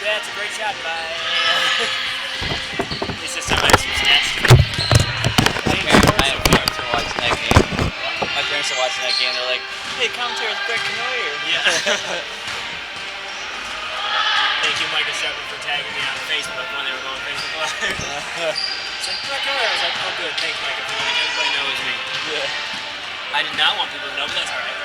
That's a great shot by. It's just some stats. My parents are watching that game. My parents are watching that game. They're like, "Hey, commentator's Brett Canoyer." Yeah. Thank you, Michael Shepard, for tagging me on Facebook when they were going Facebook Live. It's like Brett Canoyer. I was like, oh good, thanks, Michael, for letting everybody know it was me. Yeah. I did not want people to know, but that's alright.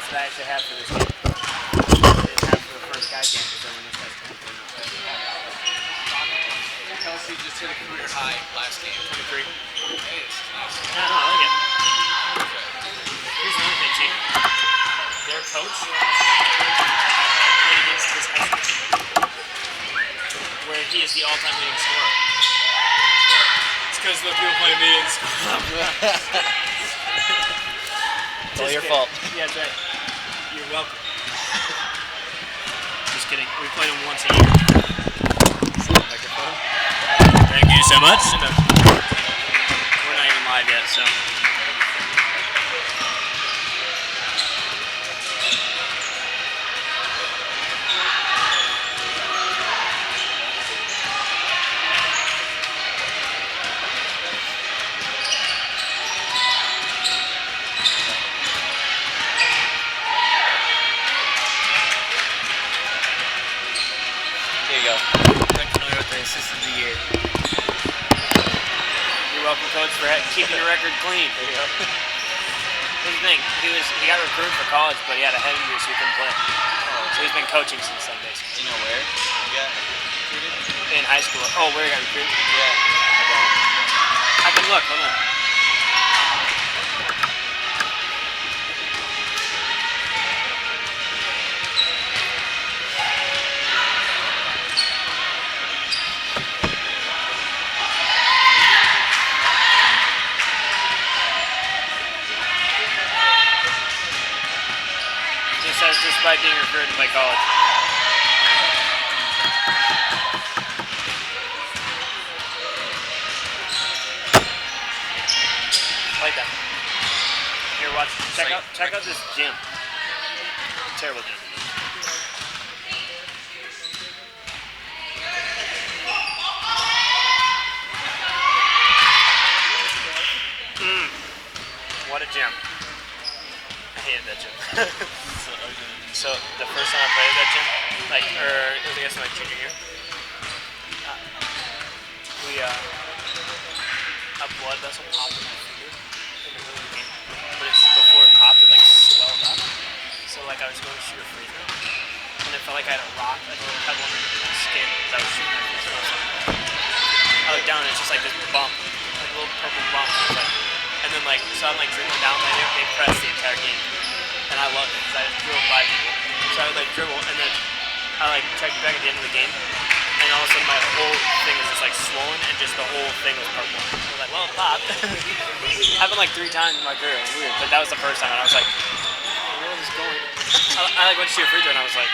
points that I actually have for this game. I didn't have for the first guy game because everyone just has 10 points. Kelsey just hit a career high last game. 23. Hey, this is nice. No, I like it. Here's another thing, too. Their coach played against his high school, where he is the all-time leading scorer. It's because the people playing me didn't score. It's all your fault. Yeah, that's right. You're welcome. Just kidding. We play them once a year. Microphone. Thank you so much. We're not even live yet, so. Here you go. I'm familiar with the assistant of the year. You're welcome, coach, for keeping your record clean. There you go. Here's the thing. He got recruited for college, but he had a head injury, so he couldn't play. So he's been coaching since then, basically. Do you know where you got recruited? In high school. Oh, where he got recruited? Yeah. I can look. Hold on. Just says despite being recruited by college. Like that. Here, watch. Check out this gym. Terrible gym. What a gym. I hated that gym. So the first time I played at that gym, it was I guess my junior year. A blood vessel popped in my finger in the middle of the game, but it's before it popped, it swelled up. So I was going to shoot a free throw, and it felt like I had a rock, a little pebble under my skin as I was shooting that free throw. I looked down and it's just this bump, a little purple bump. And then so I'm dribbling down there, they pressed the entire game, and I loved it because I just dribbled by people. So I would dribble, and then I checked back at the end of the game. And all of a sudden, my whole thing was just swollen, and just the whole thing was purple. I was like, well, it popped. Happened 3 times in my career. It was weird, but that was the first time, and I was like, where is this going? I went to shoot a free throw, and I was like,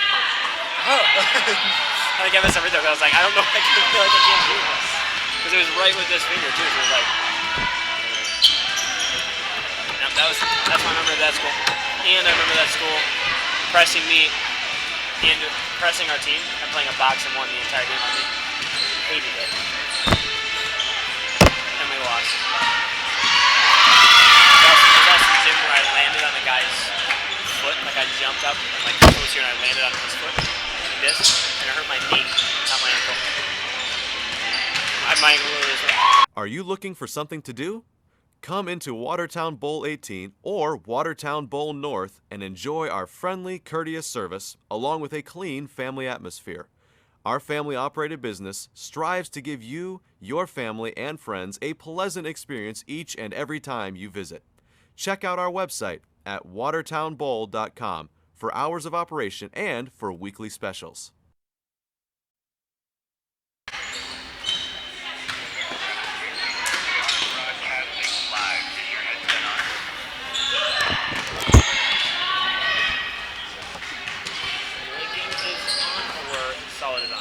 oh. I missed a free throw, because I was like, I don't know if I feel like I can't do this. Because it was right with this finger, too, so it was that's my memory of that school. And I remember that school pressing me and pressing our team and playing a box and won the entire game on me. Hated it. And we lost. It was also the gym where I landed on a guy's foot. I jumped up and close here and I landed on his foot. Like this. And it hurt my knee, not my ankle. My ankle really is right. Are you looking for something to do? Come into Watertown Bowl 18 or Watertown Bowl North and enjoy our friendly, courteous service along with a clean family atmosphere. Our family-operated business strives to give you, your family, and friends a pleasant experience each and every time you visit. Check out our website at watertownbowl.com for hours of operation and for weekly specials. Solid is on.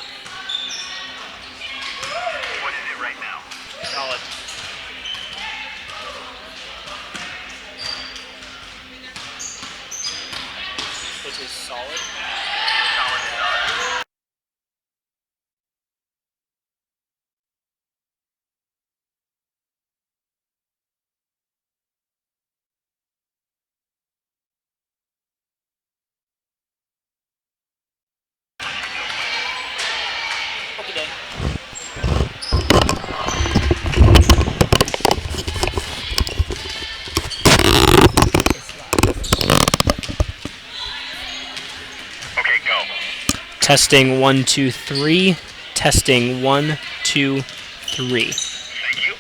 What is it right now? Solid. Which is solid? Solid is on. Okay, day. Testing 1, 2, 3. Testing 1, 2, 3. Thank you.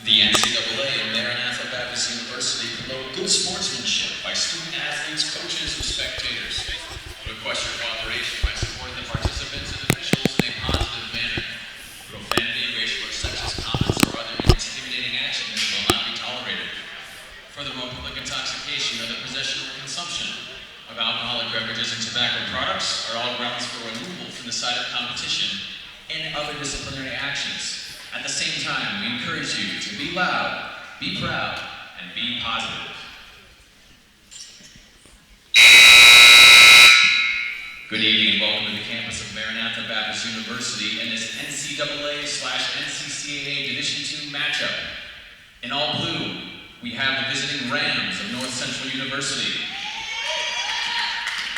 The NCAA and Maranatha Baptist University promote good sportsmanship by student athletes, coaches, and spectators. Request your cooperation by supporting the participants and officials in a positive manner. Profanity, racial or sexist comments, or other intimidating actions will not be tolerated. Furthermore, public intoxication or the possession or consumption of alcoholic beverages and tobacco products are all grounds for removal from the side of competition and other disciplinary actions. At the same time, we encourage you to be loud, be proud, and be positive. Good evening and welcome to the campus of Maranatha Baptist University and this NCAA/NCCAA Division II matchup. In all blue, we have the visiting Rams of North Central University.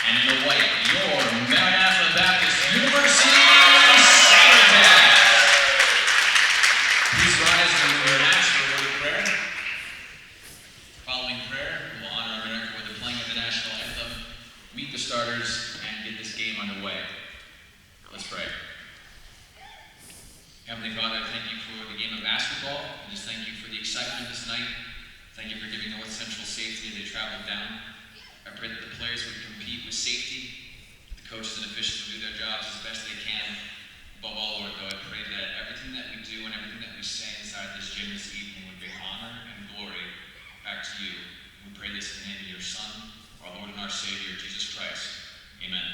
And in the white, your Maranatha Baptist University Sabercats. Please rise and we are asked for a word of prayer. Following prayer, we will honor America with the playing of the national anthem, meet the starters, and get this game underway. Let's pray. Heavenly Father, I thank you for the game of basketball. I just thank you for the excitement this night. Thank you for giving North Central safety as they traveled down. I pray that the players would compete with safety. The coaches and officials would do their jobs as best they can. Above all, Lord, though, I pray that everything that we do and everything that we say inside this gym this evening would bring honor and glory back to you. We pray this in the name of your Son, our Lord and our Savior, Jesus Christ. Amen.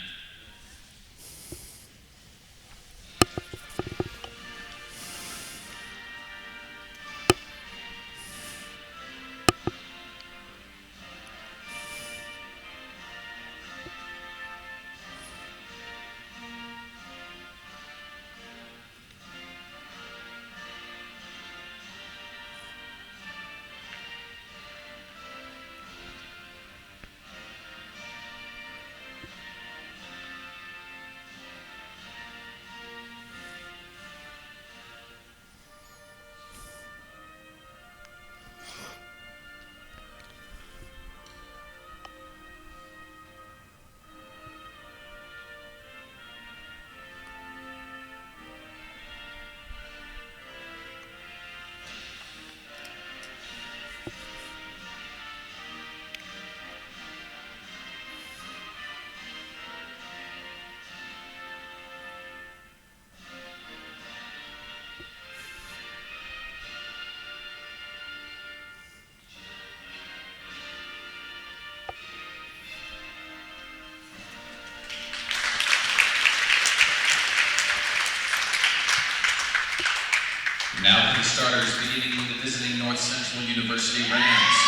Now for the starters, beginning with the visiting North Central University Rams.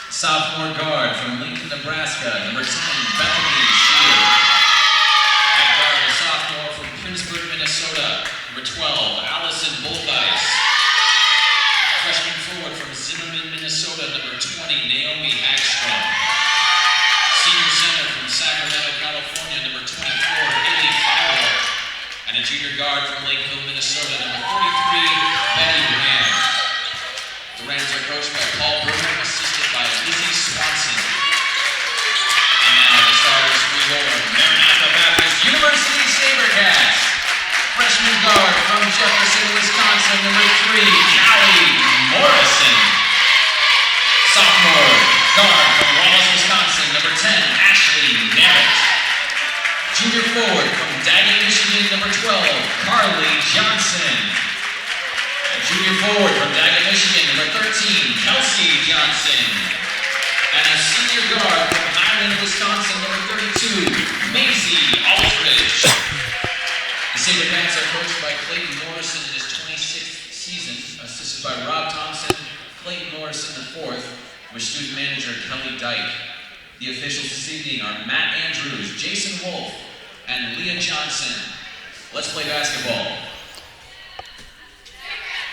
Sophomore guard from Lincoln, Nebraska, number 10, Bethany Shield. At guard, a sophomore from Princeburg, Minnesota, number 12, Allison Boldice. Freshman forward from Zimmerman, Minnesota, number 20, Naomi Hagstrom. Senior center from Sacramento, California, number 24, Haley Fowler. And a junior guard from Lakeville, Minnesota, number 43, Betty Rand. The Rams are coached by Paul Brewer, assisted by Lizzie Swanson. And now the starters for your Maranatha Baptist University Sabercats. Freshman guard from Jefferson, Wisconsin, number 3, Callie Morrison. Sophomore guard from Wallace, Wisconsin, number 10, Ashley Merritt. Junior forward from Daggett, Michigan, number 12, Carly Johnson. Junior forward from Daggett, Michigan, number 13, Kelsey Johnson. And a senior guard from Highland, Wisconsin, number 32, Maisie Aldridge. The Sabercats are coached by Clayton Morrison in his 26th season, assisted by Rob Thompson, Clayton Morrison IV, with student manager Kelly Dyke. The officials this evening are Matt Andrews, Jason Wolf, and Leah Johnson. Let's play basketball.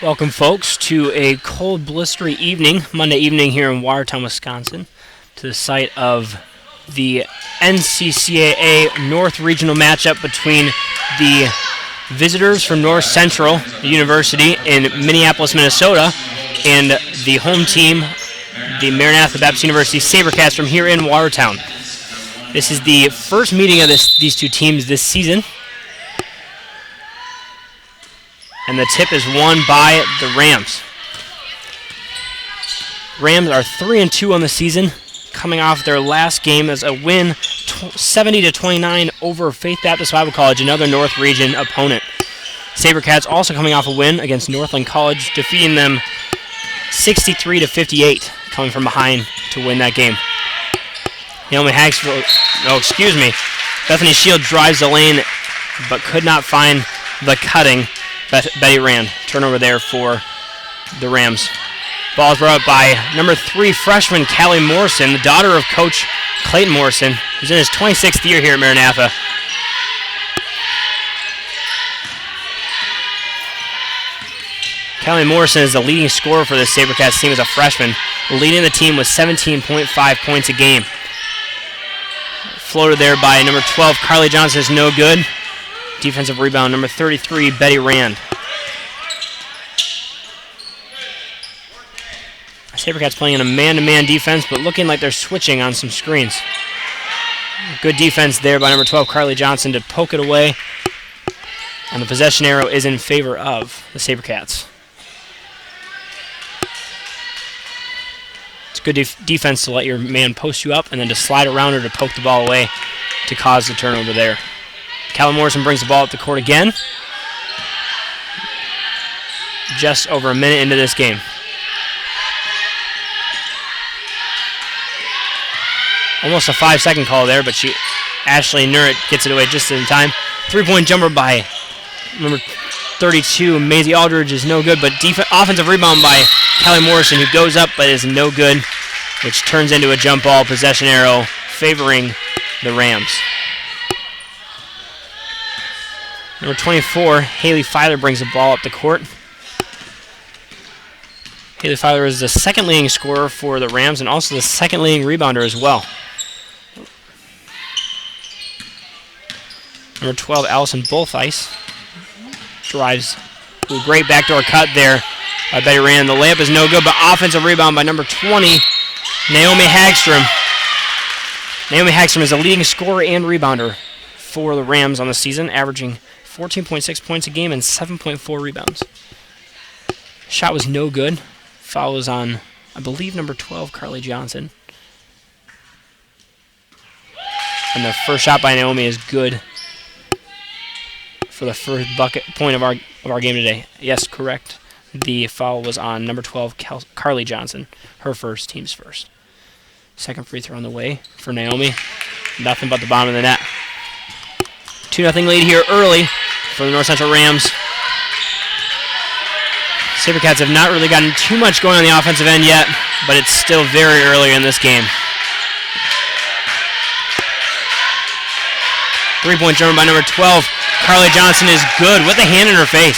Welcome, folks, to a cold, blistery evening, Monday evening here in Watertown, Wisconsin, to the site of the NCCAA North Regional matchup between the visitors from North Central University in Minneapolis, Minnesota, and the home team, the Maranatha Baptist University Sabercats from here in Watertown. This is the first meeting of these two teams this season. And the tip is won by the Rams. Rams are 3-2 on the season, coming off their last game as a win 70-29 over Faith Baptist Bible College, another North Region opponent. Sabercats also coming off a win against Northland College, defeating them 63-58, coming from behind to win that game. Naomi Bethany Shield drives the lane, but could not find the cutting. Betty Rand. Turnover there for the Rams. Ball is brought up by number 3 freshman Callie Morrison, the daughter of Coach Clayton Morrison, who's in his 26th year here at Maranatha. Callie Morrison is the leading scorer for the SaberCats team as a freshman, leading the team with 17.5 points a game. Floated there by number 12, Carly Johnson, is no good. Defensive rebound, number 33, Betty Rand. SaberCats playing in a man-to-man defense, but looking like they're switching on some screens. Good defense there by number 12, Carly Johnson, to poke it away. And the possession arrow is in favor of the SaberCats. It's good defense to let your man post you up and then to slide around her to poke the ball away to cause the turnover there. Callie Morrison brings the ball up the court again. Just over a minute into this game. Almost a 5-second call there, but Ashley Nurrit gets it away just in time. 3-point jumper by number 32, Maisie Aldridge, is no good, but offensive rebound by Callie Morrison, who goes up but is no good, which turns into a jump ball, possession arrow favoring the Rams. Number 24, Haley Filer, brings the ball up the court. Haley Filer is the second leading scorer for the Rams and also the second leading rebounder as well. Number 12, Allison Bolthice, drives. Ooh, great backdoor cut there by Betty Rand. The layup is no good, but offensive rebound by number 20, Naomi Hagstrom. Naomi Hagstrom is the leading scorer and rebounder for the Rams on the season, averaging 14.6 points a game and 7.4 rebounds. Shot was no good. Foul was on, I believe, number 12, Carly Johnson. And the first shot by Naomi is good for the first bucket point of our game today. Yes, correct. The foul was on number 12, Carly Johnson, her first, team's first. Second free throw on the way for Naomi. Nothing but the bottom of the net. 2-0 lead here early for the North Central Rams. SaberCats have not really gotten too much going on the offensive end yet, but it's still very early in this game. 3-point jumper by number 12. Carly Johnson is good with a hand in her face.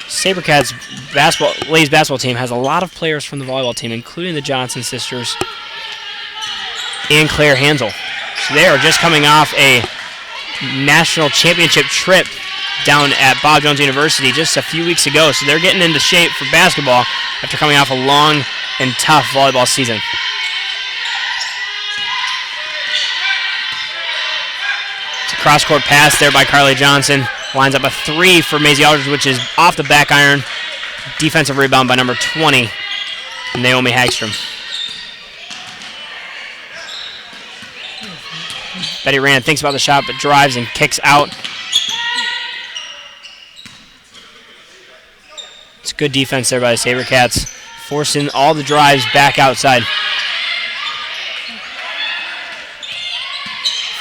SaberCats ladies basketball team has a lot of players from the volleyball team, including the Johnson sisters and Claire Hansel. So they are just coming off a national championship trip down at Bob Jones University just a few weeks ago. So they're getting into shape for basketball after coming off a long and tough volleyball season. It's a cross-court pass there by Carly Johnson. Lines up a three for Maisie Aldridge, which is off the back iron. Defensive rebound by number 20, Naomi Hagstrom. Betty Rand thinks about the shot, but drives and kicks out. It's good defense there by the SaberCats, forcing all the drives back outside.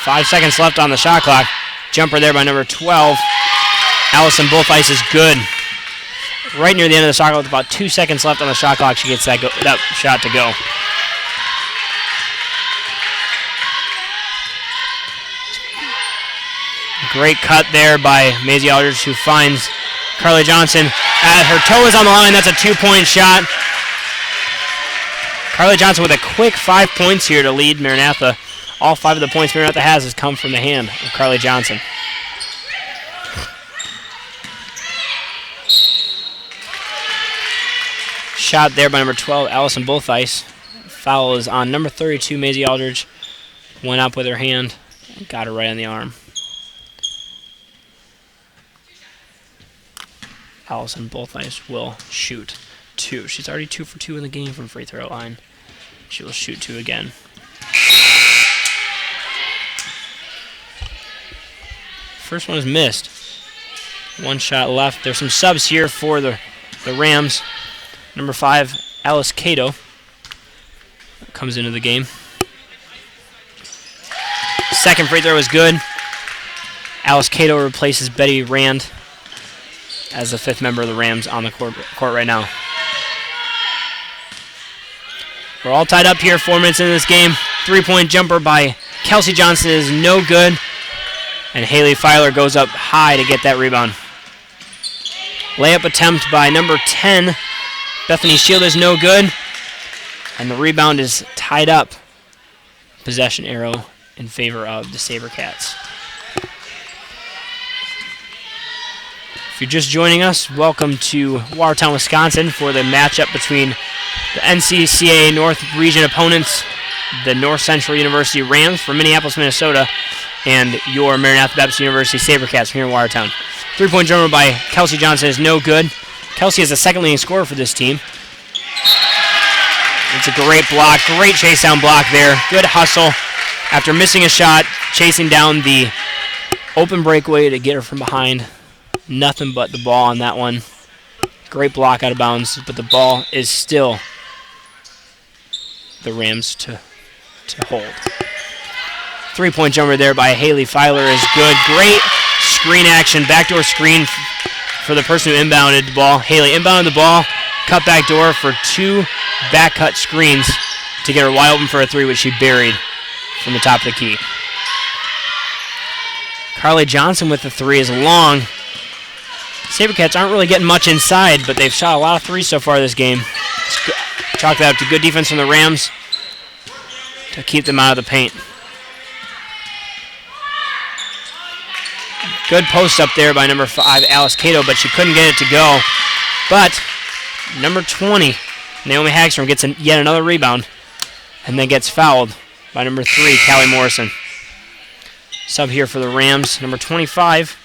5 seconds left on the shot clock. Jumper there by number 12. Allison Bolthice is good. Right near the end of the shot clock, with about 2 seconds left on the shot clock, she gets that shot to go. Great cut there by Maisie Aldridge, who finds Carly Johnson. Her toe is on the line. That's a 2-point shot. Carly Johnson with a quick 5 points here to lead Maranatha. All 5 of the points Maranatha has come from the hand of Carly Johnson. Shot there by number 12, Allison Bolthice. Foul is on number 32, Maisie Aldridge. Went up with her hand and got her right on the arm. Allison Bolthice will shoot 2. She's already 2 for 2 in the game from free throw line. She will shoot 2 again. First one is missed. 1 shot left. There's some subs here for the Rams. Number 5, Alice Cato comes into the game. Second free throw is good. Alice Cato replaces Betty Rand as the 5th member of the Rams on the court right now. We're all tied up here, 4 minutes into this game. 3-point jumper by Kelsey Johnson is no good. And Haley Filer goes up high to get that rebound. Layup attempt by number 10. Bethany Shield is no good. And the rebound is tied up. Possession arrow in favor of the SaberCats. If you're just joining us, welcome to Watertown, Wisconsin for the matchup between the NCCA North Region opponents, the North Central University Rams from Minneapolis, Minnesota, and your Maranatha Baptist University SaberCats from here in Watertown. 3-point jumper by Kelsey Johnson is no good. Kelsey is the second leading scorer for this team. It's a great block, great chase down block there. Good hustle. After missing a shot, chasing down the open breakaway to get her from behind. Nothing but the ball on that one. Great block out of bounds, but the ball is still the Rams to hold. 3-point jumper there by Haley Filer is good. Great screen action, backdoor screen for the person who inbounded the ball. Haley inbounded the ball, cut back door for 2 back cut screens to get her wide open for a 3, which she buried from the top of the key. Carly Johnson with the 3 is long. SaberCats aren't really getting much inside, but they've shot a lot of 3s so far this game. Chalk that up to good defense from the Rams to keep them out of the paint. Good post up there by number 5, Alice Cato, but she couldn't get it to go. But number 20, Naomi Hagstrom, gets yet another rebound and then gets fouled by number 3, Callie Morrison. Sub here for the Rams. Number 25,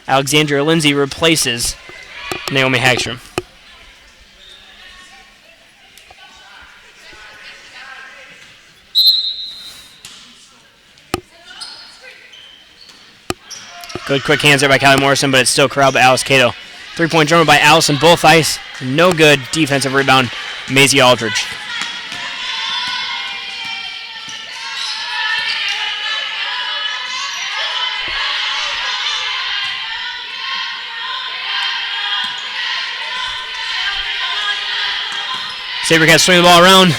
Alexandria Lindsay, replaces Naomi Hagstrom. Good quick hands there by Callie Morrison, but it's still corralled by Alice Cato. 3-point jumper by Allison, both ice. No good. Defensive rebound, Maisie Aldridge. SaberCats swing the ball around.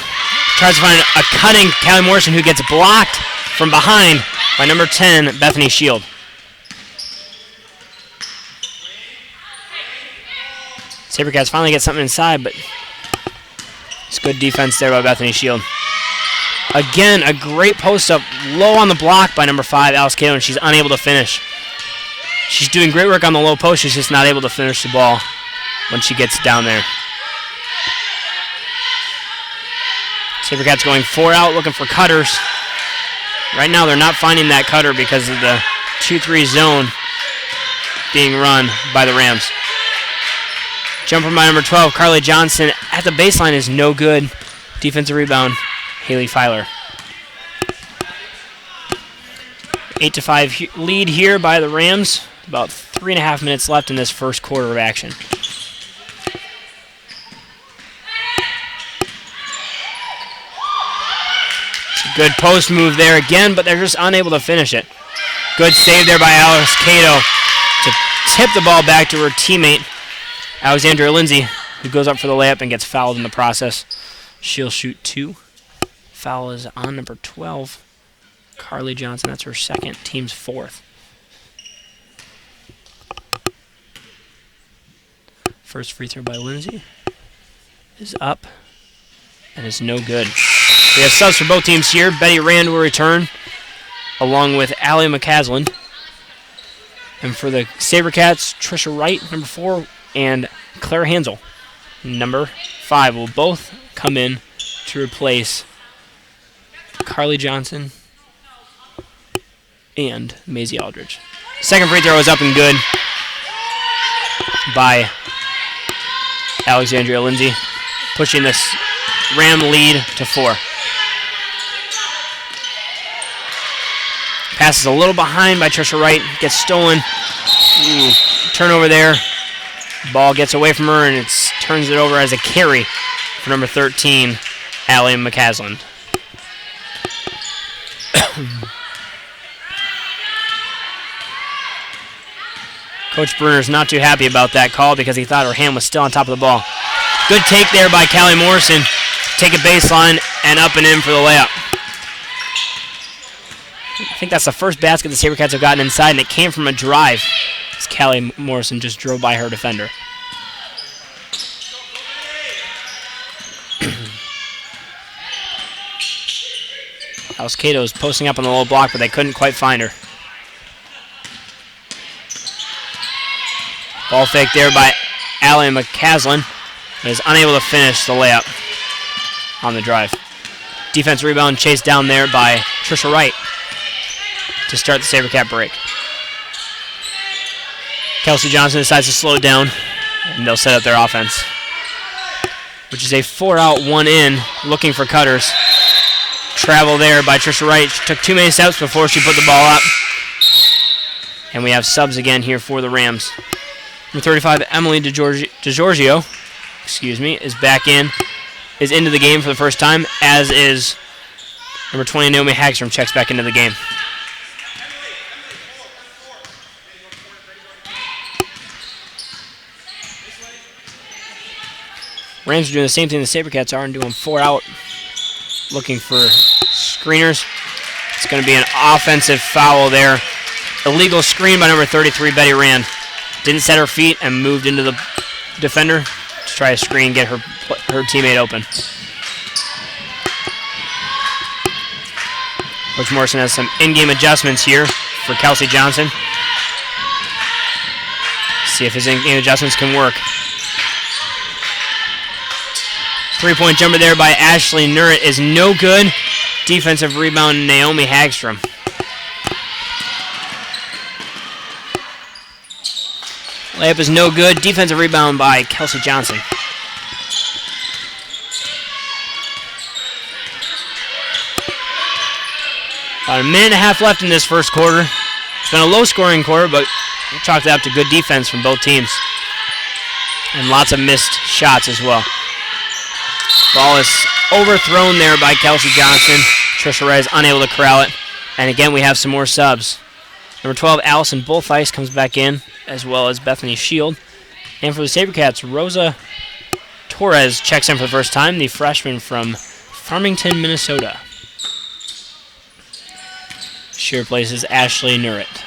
Tries to find a cutting Callie Morrison, who gets blocked from behind by number 10, Bethany Shield. SaberCats finally get something inside, but it's good defense there by Bethany Shield. Again, a great post-up, low on the block by number 5, Alice Cato, and she's unable to finish. She's doing great work on the low post, she's just not able to finish the ball when she gets down there. SaberCats going 4 out, looking for cutters. Right now they're not finding that cutter because of the 2-3 zone being run by the Rams. Jumper by number 12, Carly Johnson, at the baseline is no good. Defensive rebound, Haley Filer. 8-5 lead here by the Rams. About 3.5 minutes left in this first quarter of action. Good post move there again, but they're just unable to finish it. Good save there by Alice Cato to tip the ball back to her teammate, Alexandria Lindsay, who goes up for the layup and gets fouled in the process. She'll shoot 2. Foul is on number 12, Carly Johnson. That's her second, team's 4th. First free throw by Lindsay is up and is no good. We have subs for both teams here. Betty Rand will return, along with Allie McCaslin. And for the SaberCats, Trisha Wright, number 4, and Claire Hansel, number 5, will both come in to replace Carly Johnson and Maisie Aldridge. Second free throw is up and good by Alexandria Lindsay, pushing this Ram lead to 4. Passes a little behind by Trisha Wright. Gets stolen. Ooh, turnover there. Ball gets away from her, and it turns it over as a carry for number 13, Allie McCaslin. Coach Bruner's not too happy about that call because he thought her hand was still on top of the ball. Good take there by Callie Morrison. Take a baseline and up and in for the layup. I think that's the first basket the SaberCats have gotten inside, and it came from a drive as Callie Morrison just drove by her defender. Alice Cato is posting up on the low block, but they couldn't quite find her. Ball fake there by Allie McCaslin, but is unable to finish the layup on the drive. Defense rebound chased down there by Trisha Wright to start the SaberCat break. Kelsey Johnson decides to slow it down, and they'll set up their offense, which is a 4-out, 1-in, looking for cutters. Travel there by Trisha Wright. She took too many steps before she put the ball up. And we have subs again here for the Rams. Number 35, Emily DeGiorgio, is back in, is into the game for the first time, as is number 20, Naomi Hagstrom, checks back into the game. Rams are doing the same thing the SaberCats are and doing 4-out, looking for screeners. It's going to be an offensive foul there. Illegal screen by number 33, Betty Rand. Didn't set her feet and moved into the defender to try to screen, get her teammate open. Coach Morrison has some in-game adjustments here for Kelsey Johnson. See if his in-game adjustments can work. Three-point jumper there by Ashley Nurrit is no good. Defensive rebound, Naomi Hagstrom. Layup is no good. Defensive rebound by Kelsey Johnson. About a minute and a half left in this first quarter. It's been a low-scoring quarter, but we chalked it up to good defense from both teams. And lots of missed shots as well. Ball is overthrown there by Kelsey Johnson. Trisha Wright is unable to corral it. And again, we have some more subs. Number 12, Allison Bullfeist comes back in, as well as Bethany Shield. And for the SaberCats, Rosa Torres checks in for the first time, the freshman from Farmington, Minnesota. She replaces Ashley Nurrit.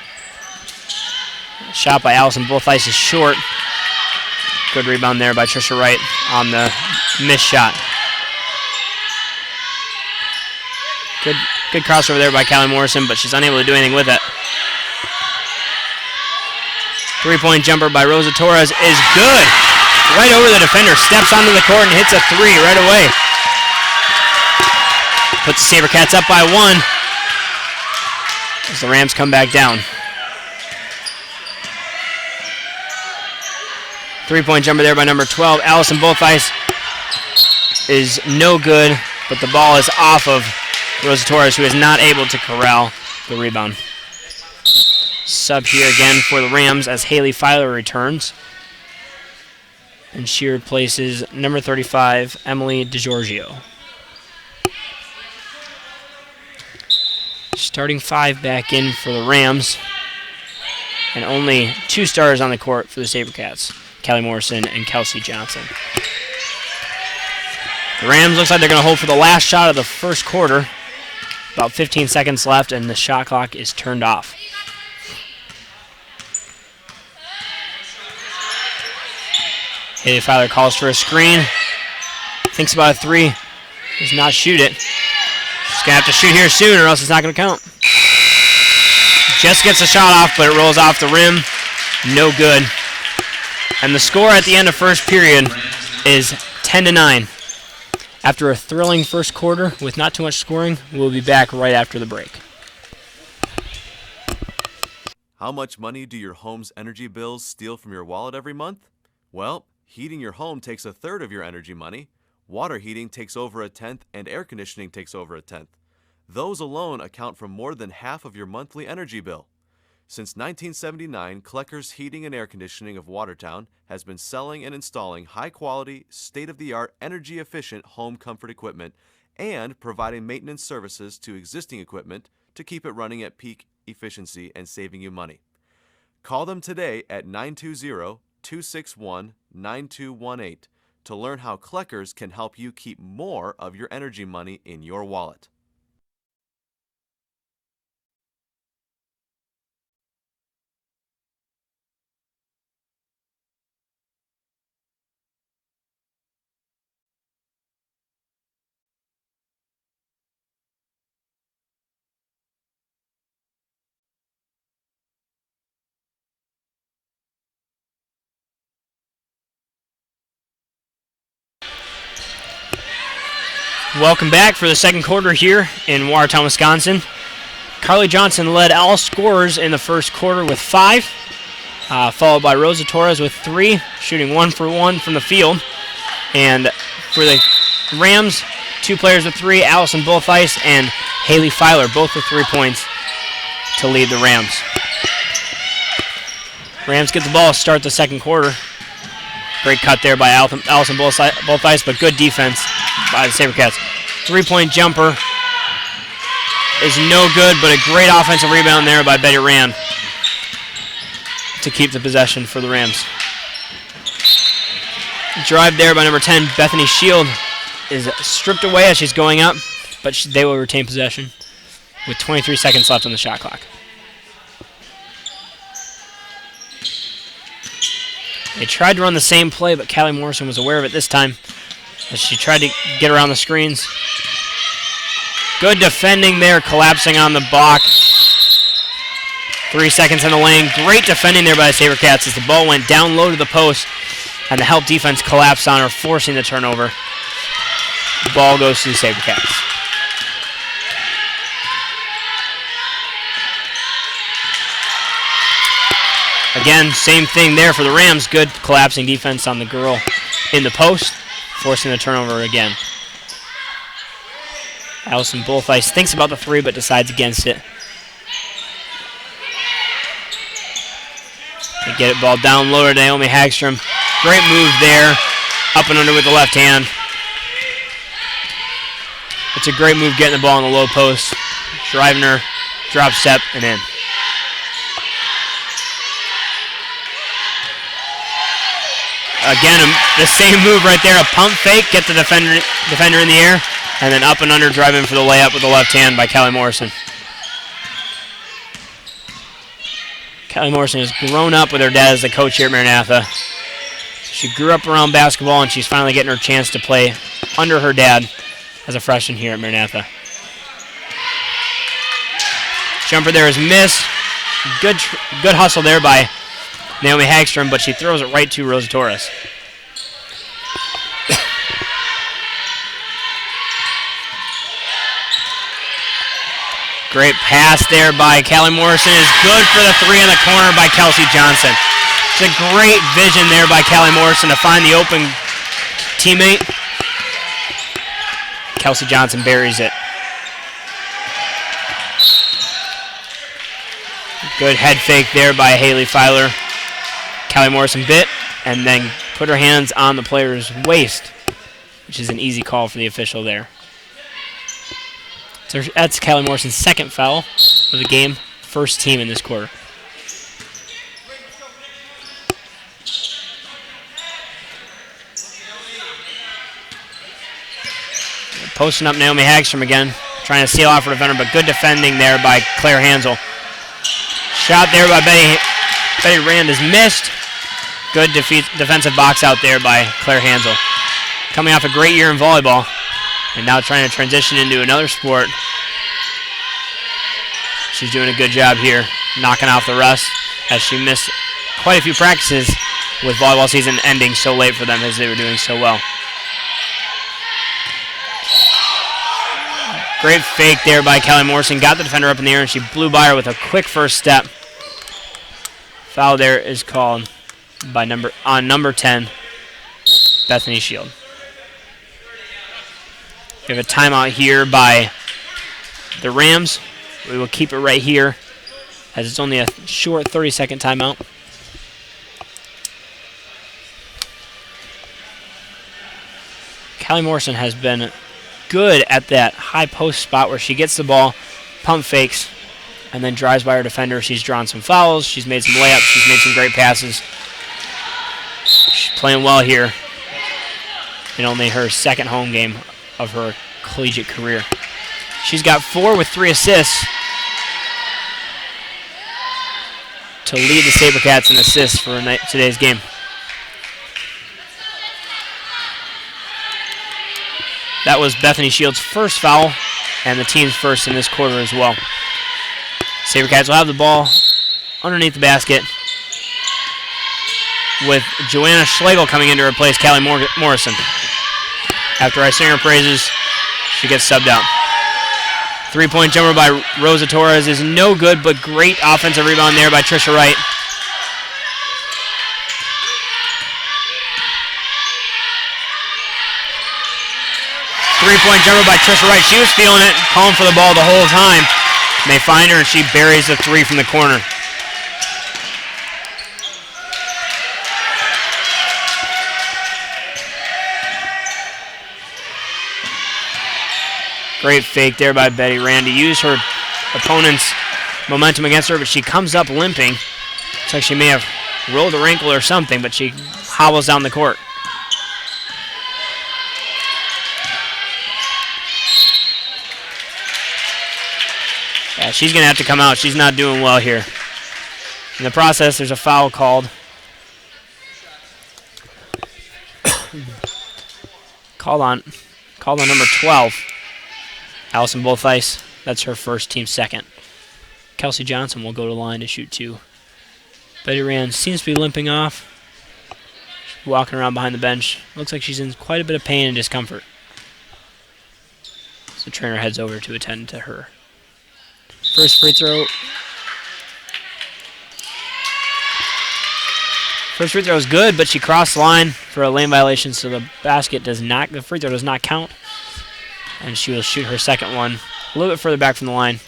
Shot by Allison Bullfeist is short. Good rebound there by Trisha Wright on the missed shot. Good crossover there by Callie Morrison, but she's unable to do anything with it. Three-point jumper by Rosa Torres is good. Right over the defender, steps onto the court and hits a three right away. Puts the SaberCats up by one as the Rams come back down. Three-point jumper there by number 12. Allison Bullfeist is no good, but the ball is off of Rosa Torres, who is not able to corral the rebound. Sub here again for the Rams as Haley Filer returns. And she replaces number 35, Emily DeGiorgio. Starting five back in for the Rams. And only two starters on the court for the SaberCats, Callie Morrison and Kelsey Johnson. The Rams looks like they're going to hold for the last shot of the first quarter. About 15 seconds left, and the shot clock is turned off. Haley Filer calls for a screen. Thinks about a three. Does not shoot it. She's going to have to shoot here soon, or else it's not going to count. Just gets the shot off, but it rolls off the rim. No good. And the score at the end of first period is 10-9. After a thrilling first quarter with not too much scoring, we'll be back right after the break. How much money do your home's energy bills steal from your wallet every month? Well, heating your home takes a third of your energy money. Water heating takes over a tenth, and air conditioning takes over a tenth. Those alone account for more than half of your monthly energy bill. Since 1979, Klecker's Heating and Air Conditioning of Watertown has been selling and installing high-quality, state-of-the-art, energy-efficient home comfort equipment and providing maintenance services to existing equipment to keep it running at peak efficiency and saving you money. Call them today at 920-261-9218 to learn how Kleckers can help you keep more of your energy money in your wallet. Welcome back for the second quarter here in Watertown, Wisconsin. Carly Johnson led all scorers in the first quarter with 5, followed by Rosa Torres with 3, shooting 1 for 1 from the field. And for the Rams, 2 players with 3, Allison Bullfeist and Haley Filer, both with 3 points to lead the Rams. Rams get the ball to start the second quarter. Great cut there by Allison Bullfeist, but good defense by the SaberCats. 3-point jumper is no good, but a great offensive rebound there by Betty Rand to keep the possession for the Rams. Drive there by number 10, Bethany Shield, is stripped away as she's going up, but they will retain possession with 23 seconds left on the shot clock. They tried to run the same play, but Callie Morrison was aware of it this time as she tried to get around the screens. Good defending there, collapsing on the block. 3 seconds in the lane. Great defending there by the SaberCats as the ball went down low to the post, and the help defense collapsed on her, forcing the turnover. The ball goes to the SaberCats. Again, same thing there for the Rams. Good collapsing defense on the girl in the post, forcing the turnover again. Allison Bullfeist thinks about the 3, but decides against it. They get it ball down low to Naomi Hagstrom. Great move there, up and under with the left hand. It's a great move getting the ball in the low post, driving her, drop step, and in. Again, the same move right there, a pump fake, get the defender in the air, and then up and under, drive in for the layup with the left hand by Callie Morrison. Callie Morrison has grown up with her dad as the coach here at Maranatha. She grew up around basketball, and she's finally getting her chance to play under her dad as a freshman here at Maranatha. Jumper there is missed. Good hustle there by Naomi Hagstrom, but she throws it right to Rosa Torres. Great pass there by Callie Morrison is good for the 3 in the corner by Kelsey Johnson. It's a great vision there by Callie Morrison to find the open teammate. Kelsey Johnson buries it. Good head fake there by Haley Filer. Callie Morrison bit and then put her hands on the player's waist, which is an easy call for the official there. So that's Callie Morrison's second foul of the game, first team in this quarter. Posting up Naomi Hagstrom again, trying to seal off her defender, but good defending there by Claire Hansel. Shot there by Betty Rand is missed. Good defensive box out there by Claire Hansel. Coming off a great year in volleyball, and now trying to transition into another sport. She's doing a good job here, knocking off the rust, as she missed quite a few practices with volleyball season ending so late for them as they were doing so well. Great fake there by Callie Morrison. Got the defender up in the air, and she blew by her with a quick first step. Foul there is called by number 10, Bethany Shield. We have a timeout here by the Rams. We will keep it right here as it's only a short 30-second timeout. Callie Morrison has been good at that high post spot where she gets the ball, pump fakes, and then drives by her defender. She's drawn some fouls. She's made some layups. She's made some great passes. She's playing well here in only her second home game of her collegiate career. She's got 4 with 3 assists to lead the SaberCats in assists for today's game. That was Bethany Shields' first foul and the team's first in this quarter as well. SaberCats will have the ball underneath the basket with Joanna Schlegel coming in to replace Callie Morrison. After I sing her praises, she gets subbed out. 3-point jumper by Rosa Torres is no good, but great offensive rebound there by Trisha Wright. Three-point jumper by Trisha Wright. She was feeling it, calling for the ball the whole time. And they find her, and she buries the 3 from the corner. Great fake there by Betty Randy. Used her opponent's momentum against her, but she comes up limping. Looks like she may have rolled her ankle or something, but she hobbles down the court. Yeah, she's going to have to come out. She's not doing well here. In the process, there's a foul called. Called on number 12. Allison Botheiss, that's her first, team second. Kelsey Johnson will go to the line to shoot 2. Betty Rand seems to be limping off. She's walking around behind the bench. Looks like she's in quite a bit of pain and discomfort. So the trainer heads over to attend to her. First free throw. First free throw is good, but she crossed the line for a lane violation, so the free throw does not count. And she will shoot her second one a little bit further back from the line.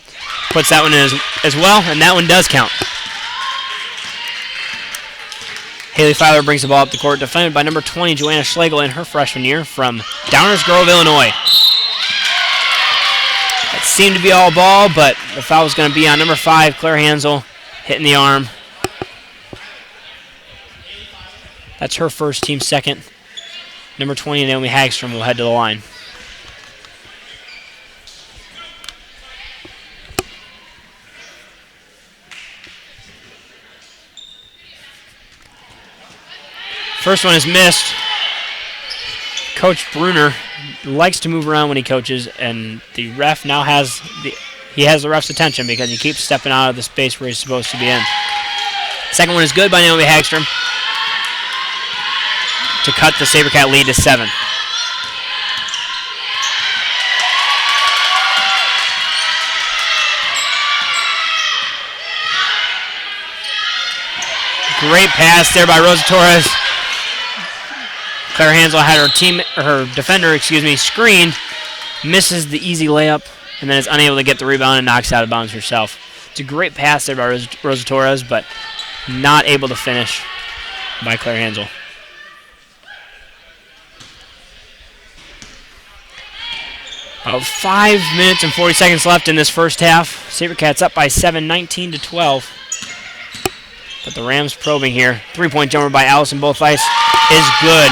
Puts that one in as well, and that one does count. Haley Filer brings the ball up the court, defended by number 20, Joanna Schlegel, in her freshman year from Downers Grove, Illinois. It seemed to be all ball, but the foul was going to be on number 5, Claire Hansel, hitting the arm. That's her first, team second. Number 20, Naomi Hagstrom, will head to the line. First one is missed. Coach Bruner likes to move around when he coaches, and the ref now has the ref's attention because he keeps stepping out of the space where he's supposed to be in. Second one is good by Naomi Hagstrom to cut the SaberCat lead to 7. Great pass there by Rosa Torres. Claire Hansel had her defender screened, misses the easy layup, and then is unable to get the rebound and knocks out of bounds herself. It's a great pass there by Rosa Torres, but not able to finish by Claire Hansel. About 5 minutes and 40 seconds left in this first half. SaberCats up by 7, 19-12. But the Rams probing here. 3-point jumper by Allison Botheiss is good.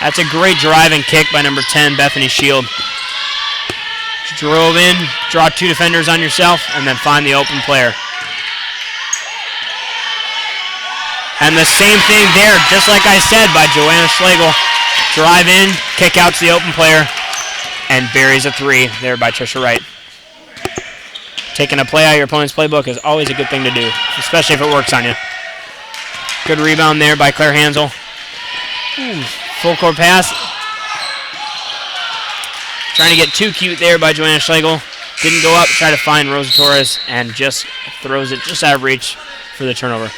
That's a great driving kick by number 10, Bethany Shield. She drove in, draw 2 defenders on yourself, and then find the open player. And the same thing there, just like I said, by Joanna Schlegel. Drive in, kick out to the open player, and buries a 3 there by Trisha Wright. Taking a play out of your opponent's playbook is always a good thing to do, especially if it works on you. Good rebound there by Claire Hansel. Full court pass. Trying to get too cute there by Joanna Schlegel. Didn't go up, tried to find Rosa Torres, and just throws it just out of reach for the turnover.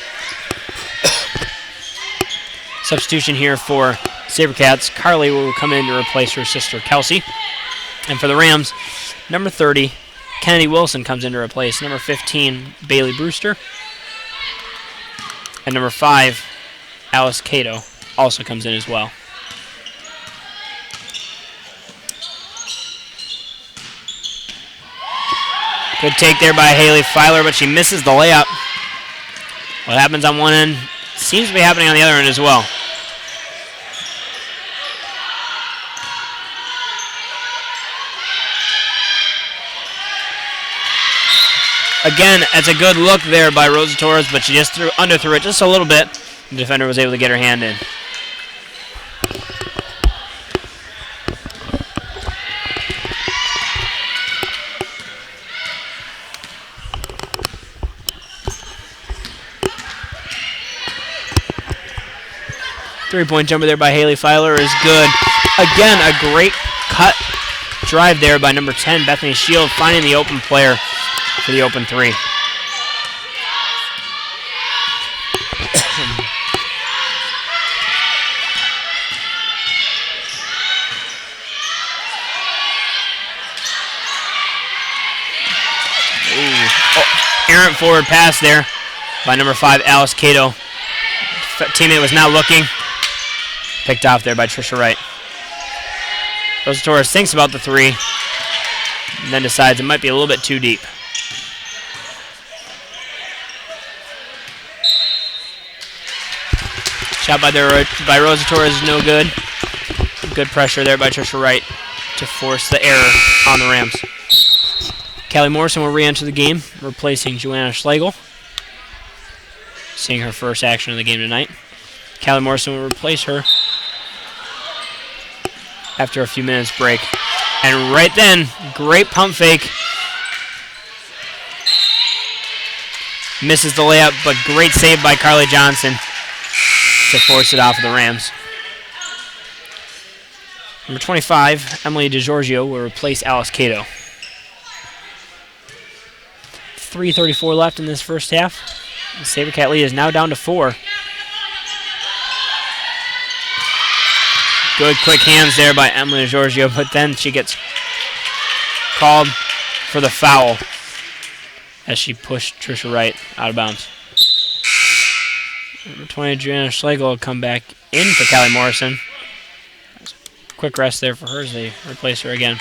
Substitution here for SaberCats. Carly will come in to replace her sister Kelsey. And for the Rams, number 30, Kennedy Wilson comes in to replace number 15, Bailey Brewster. And number 5, Alice Cato, also comes in as well. Good take there by Haley Filer, but she misses the layup. What happens on one end seems to be happening on the other end as well. Again, it's a good look there by Rosa Torres, but she just underthrew it just a little bit. The defender was able to get her hand in. Three-point jumper there by Haley Filer is good. Again, a great cut drive there by number 10, Bethany Shield, finding the open player for the open three. Errant forward pass there by number 5, Alice Cato. Teammate was now looking. Picked off there by Trisha Wright. Rosa Torres thinks about the three and then decides it might be a little bit too deep. Shot by Rosa Torres is no good. Good pressure there by Trisha Wright to force the error on the Rams. Callie Morrison will re-enter the game, replacing Joanna Schlegel. Seeing her first action of the game tonight. Callie Morrison will replace her after a few minutes break. And right then, great pump fake. Misses the layup, but great save by Carly Johnson to force it off of the Rams. Number 25, Emily DiGiorgio, will replace Alice Cato. 3:34 left in this first half. The SaberCat lead is now down to 4. Good quick hands there by Emily DiGiorgio, but then she gets called for the foul as she pushed Trisha Wright out of bounds. Number 20, Joanna Schlegel will come back in for Callie Morrison. Quick rest there for her as they replace her again.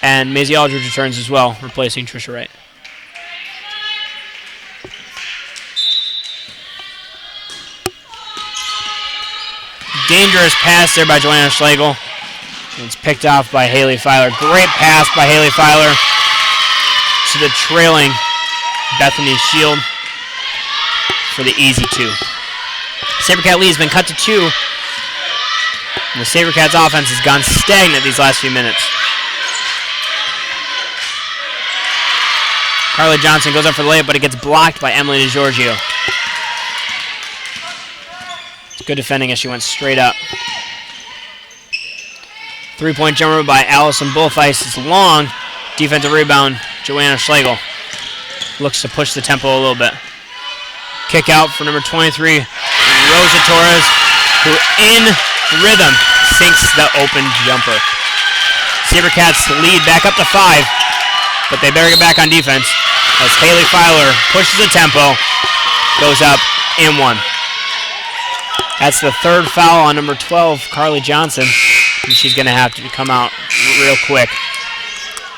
And Maisie Aldridge returns as well, replacing Trisha Wright. Dangerous pass there by Joanna Schlegel. It's picked off by Haley Filer. Great pass by Haley Filer to the trailing Bethany Shield for the easy 2. SaberCat lead has been cut to 2. And the SaberCats offense has gone stagnant these last few minutes. Carly Johnson goes up for the layup, but it gets blocked by Emily DiGiorgio. It's good defending as she went straight up. Three-point jumper by Allison Bullfeist is long. Defensive rebound, Joanna Schlegel looks to push the tempo a little bit. Kick out for number 23, Rosa Torres, who in rhythm sinks the open jumper. SaberCats lead back up to 5, but they better get back on defense as Haley Filer pushes the tempo, goes up and 1. That's the third foul on number 12, Carly Johnson, and she's going to have to come out real quick.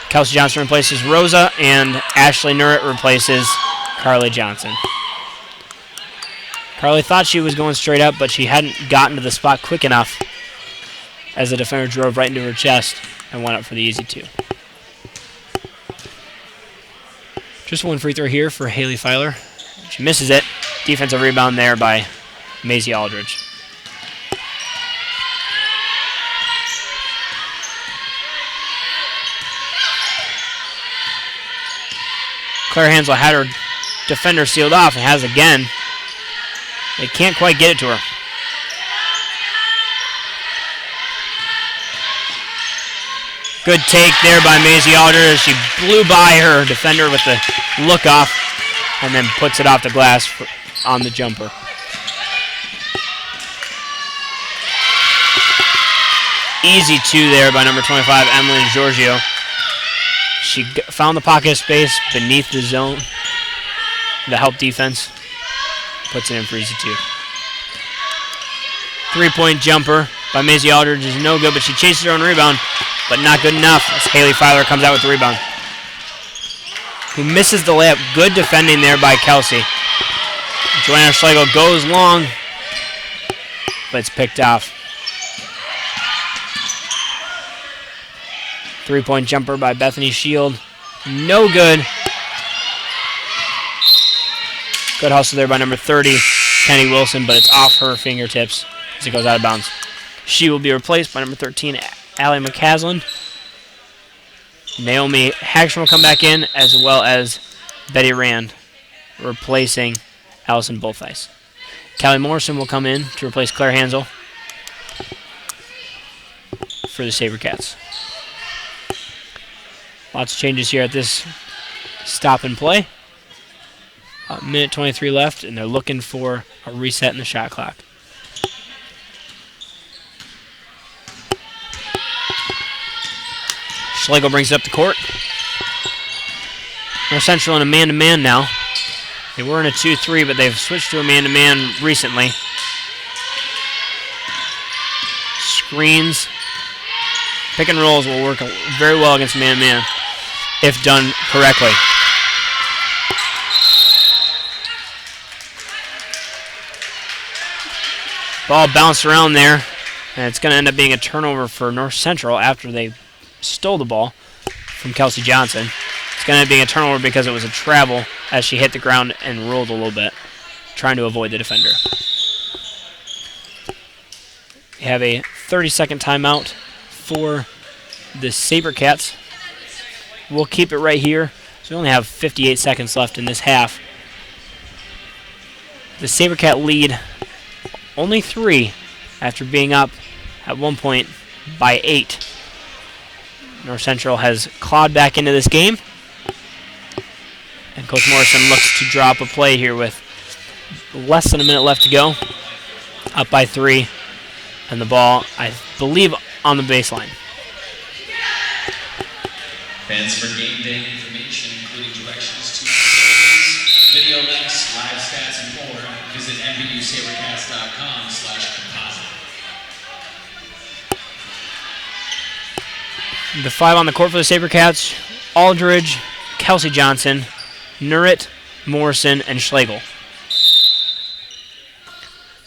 Kelsey Johnson replaces Rosa, and Ashley Nurrit replaces Carly Johnson. Carly thought she was going straight up, but she hadn't gotten to the spot quick enough as the defender drove right into her chest and went up for the easy 2. Just one free throw here for Haley Filer. She misses it. Defensive rebound there by Maisie Aldridge. Claire Hansel had her defender sealed off and has again. They can't quite get it to her. Good take there by Maisie Aldridge as she blew by her defender with the look off and then puts it off the glass on the jumper. Easy 2 there by number 25, Emily Giorgio. She found the pocket of space beneath the zone. The help defense puts it in for easy 2. Three-point jumper by Maisie Aldridge is no good, but she chases her own rebound, but not good enough as Haley Filer comes out with the rebound. Who misses the layup. Good defending there by Kelsey. Joanna Schlegel goes long, but it's picked off. Three-point jumper by Bethany Shield. No good. Good hustle there by number 30, Kenny Wilson, but it's off her fingertips as it goes out of bounds. She will be replaced by number 13, Allie McCaslin. Naomi Hagstrom will come back in, as well as Betty Rand, replacing Allison Bullfeist. Callie Morrison will come in to replace Claire Hansel for the SaberCats. Lots of changes here at this stop and play. A minute 23 left, and they're looking for a reset in the shot clock. Schlegel brings it up the court. North Central in a man-to-man now. They were in a 2-3, but they've switched to a man-to-man recently. Screens, pick and rolls will work very well against man-to-man if done correctly. Ball bounced around there, and it's going to end up being a turnover for North Central after they stole the ball from Kelsey Johnson. It's going to end up being a turnover because it was a travel as she hit the ground and rolled a little bit, trying to avoid the defender. We have a 30-second timeout for the SaberCats. We'll keep it right here. So we only have 58 seconds left in this half. The SaberCat lead only 3 after being up at one point by 8. North Central has clawed back into this game. And Coach Morrison looks to drop a play here with less than a minute left to go. Up by 3. And the ball, I believe, on the baseline. Fans for game day information, including directions to facilities, video links, live stats, and more, visit nbusabercast.com/composite. The 5 on the court for the SaberCats: Aldridge, Kelsey Johnson, Nurrit, Morrison, and Schlegel.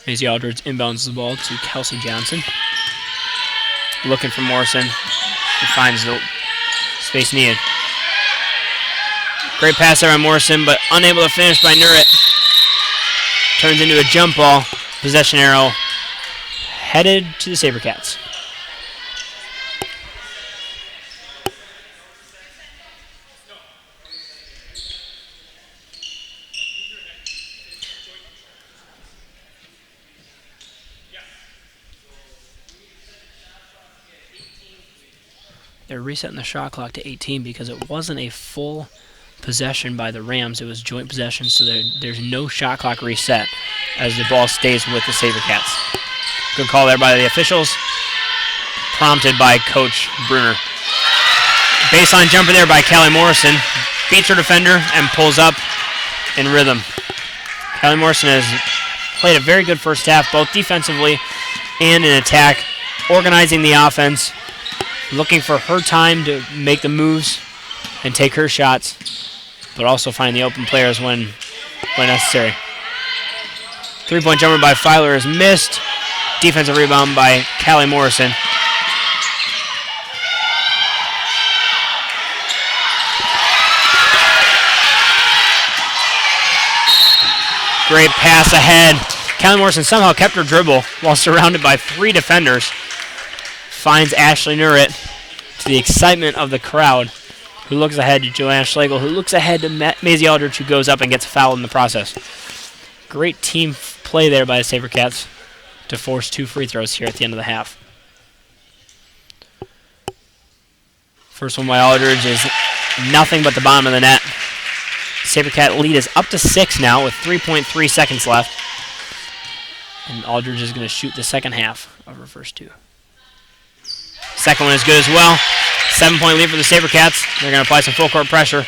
Maisie Aldridge inbounds the ball to Kelsey Johnson. Looking for Morrison. He finds the space needed. Great pass there by Morrison, but unable to finish by Nurrit. Turns into a jump ball. Possession arrow headed to the SaberCats. They're resetting the shot clock to 18 because it wasn't a full possession by the Rams. It was joint possession, so there's no shot clock reset as the ball stays with the SaberCats. Good call there by the officials, prompted by Coach Bruner. Baseline jumper there by Callie Morrison. Beats her defender and pulls up in rhythm. Callie Morrison has played a very good first half, both defensively and in attack, organizing the offense, looking for her time to make the moves and take her shots, but also find the open players when necessary. Three-point jumper by Filer is missed. Defensive rebound by Callie Morrison. Great pass ahead. Callie Morrison somehow kept her dribble while surrounded by 3 defenders. Finds Ashley Nurrit to the excitement of the crowd, who looks ahead to Joanna Schlegel, who looks ahead to Maisie Aldridge, who goes up and gets fouled in the process. Great team play there by the SaberCats to force 2 free throws here at the end of the half. First one by Aldridge is nothing but the bottom of the net. SaberCat lead is up to 6 now with 3.3 seconds left. And Aldridge is going to shoot the second half of her first 2. Second one is good as well. 7-point lead for the SaberCats. They're going to apply some full court pressure.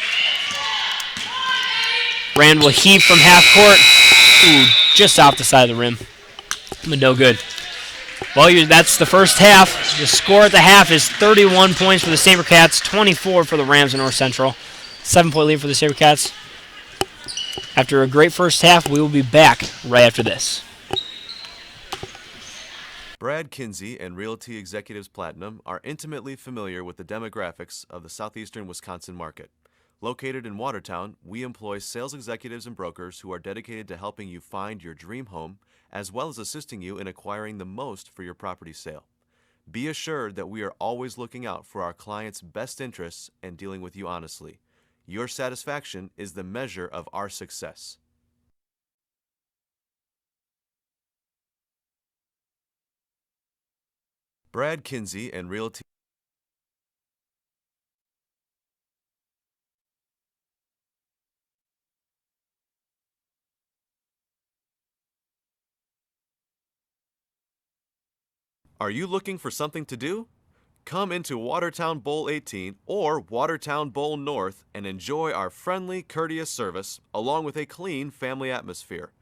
Rand will heave from half court. Ooh, just off the side of the rim. But no good. Well, that's the first half. The score at the half is 31 points for the SaberCats, 24 for the Rams of North Central. 7-point lead for the SaberCats. After a great first half, we will be back right after this. Brad Kinsey and Realty Executives Platinum are intimately familiar with the demographics of the southeastern Wisconsin market. Located in Watertown, we employ sales executives and brokers who are dedicated to helping you find your dream home, as well as assisting you in acquiring the most for your property sale. Be assured that we are always looking out for our clients' best interests and dealing with you honestly. Your satisfaction is the measure of our success. Brad Kinsey and Realty. Are you looking for something to do? Come into Watertown Bowl 18 or Watertown Bowl North and enjoy our friendly, courteous service along with a clean family atmosphere.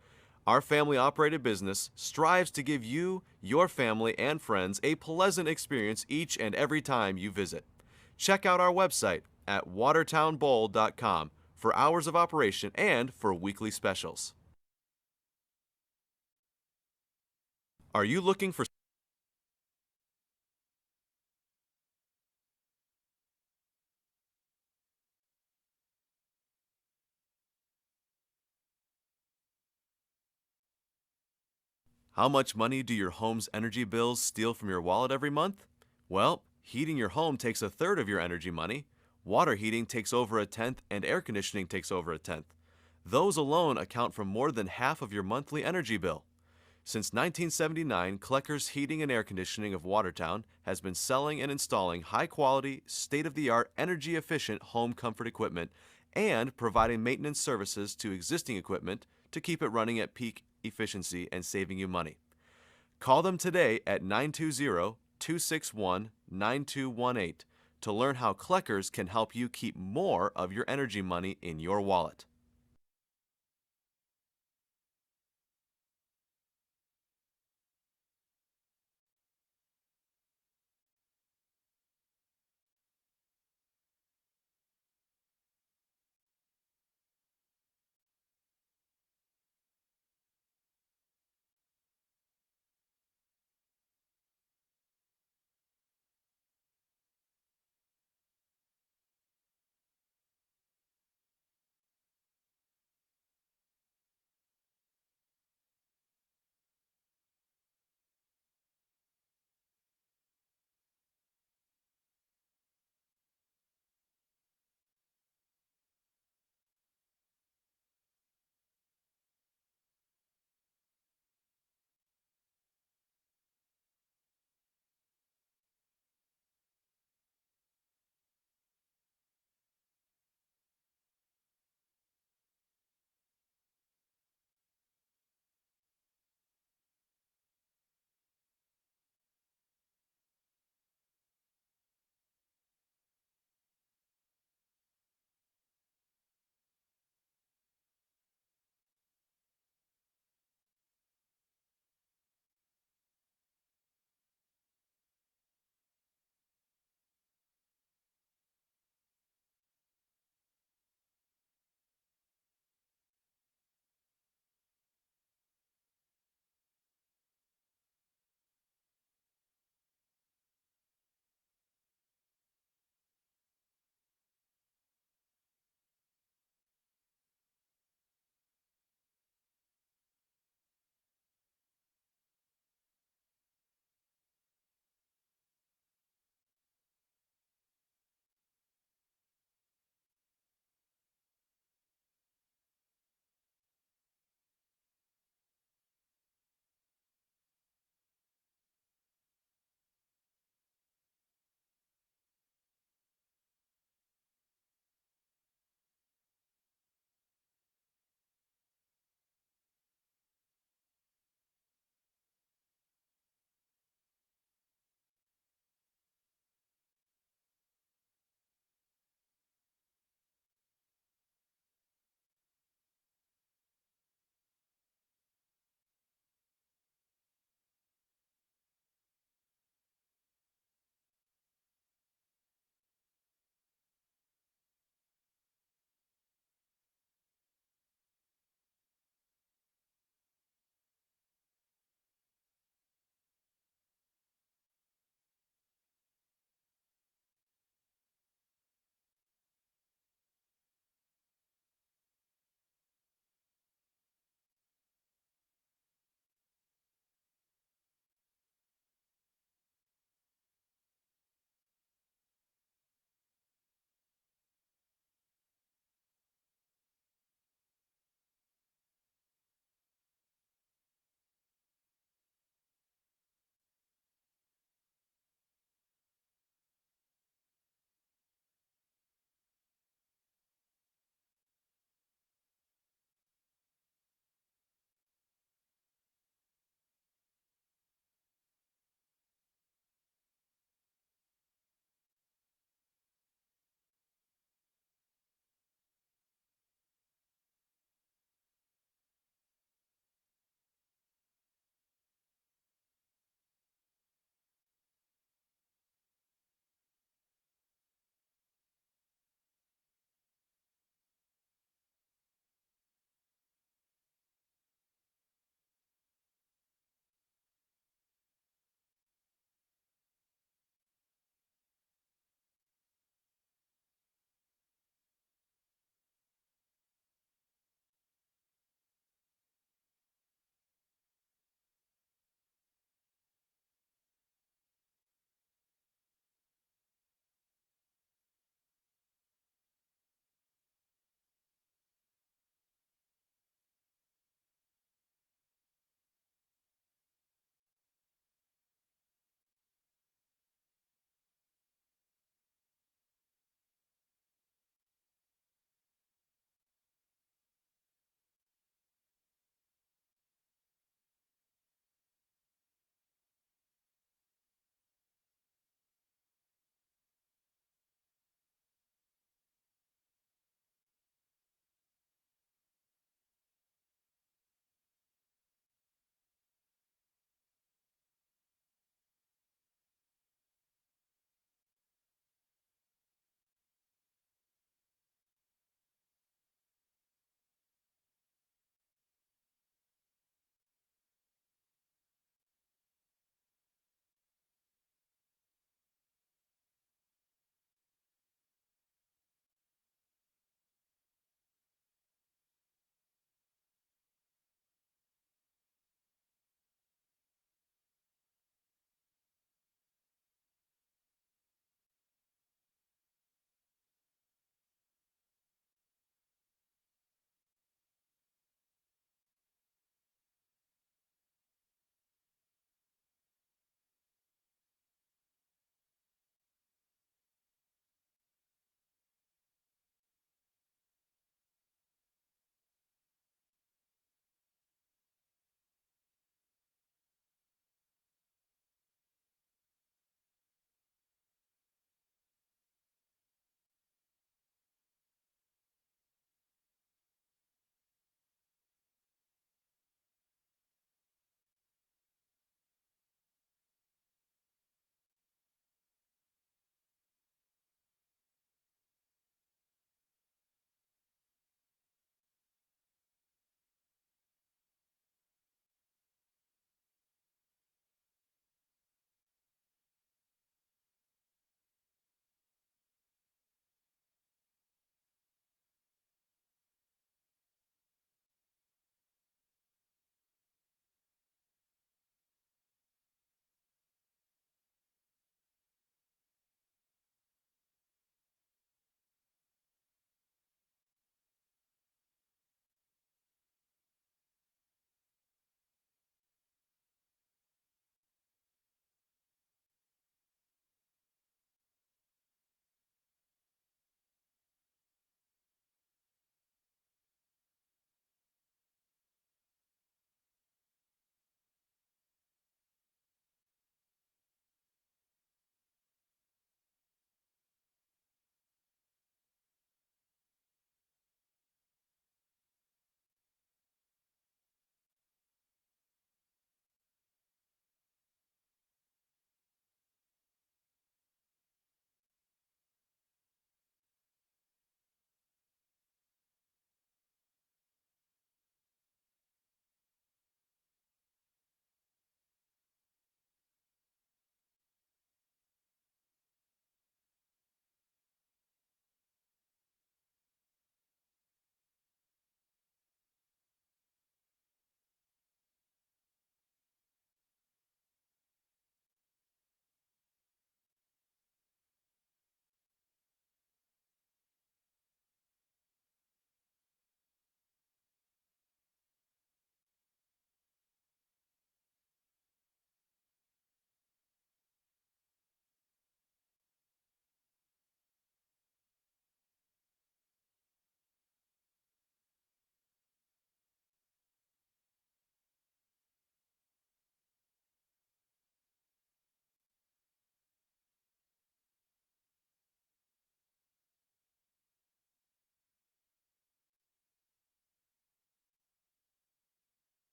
Our family operated business strives to give you, your family, and friends a pleasant experience each and every time you visit. Check out our website at watertownbowl.com for hours of operation and for weekly specials. Are you looking for How much money do your home's energy bills steal from your wallet every month? Well, heating your home takes a third of your energy money, water heating takes over a tenth, and air conditioning takes over a tenth. Those alone account for more than half of your monthly energy bill. Since 1979, Klecker's Heating and Air Conditioning of Watertown has been selling and installing high-quality, state-of-the-art, energy-efficient home comfort equipment and providing maintenance services to existing equipment to keep it running at peak efficiency and saving you money. Call them today at 920-261-9218 to learn how Klecker's can help you keep more of your energy money in your wallet.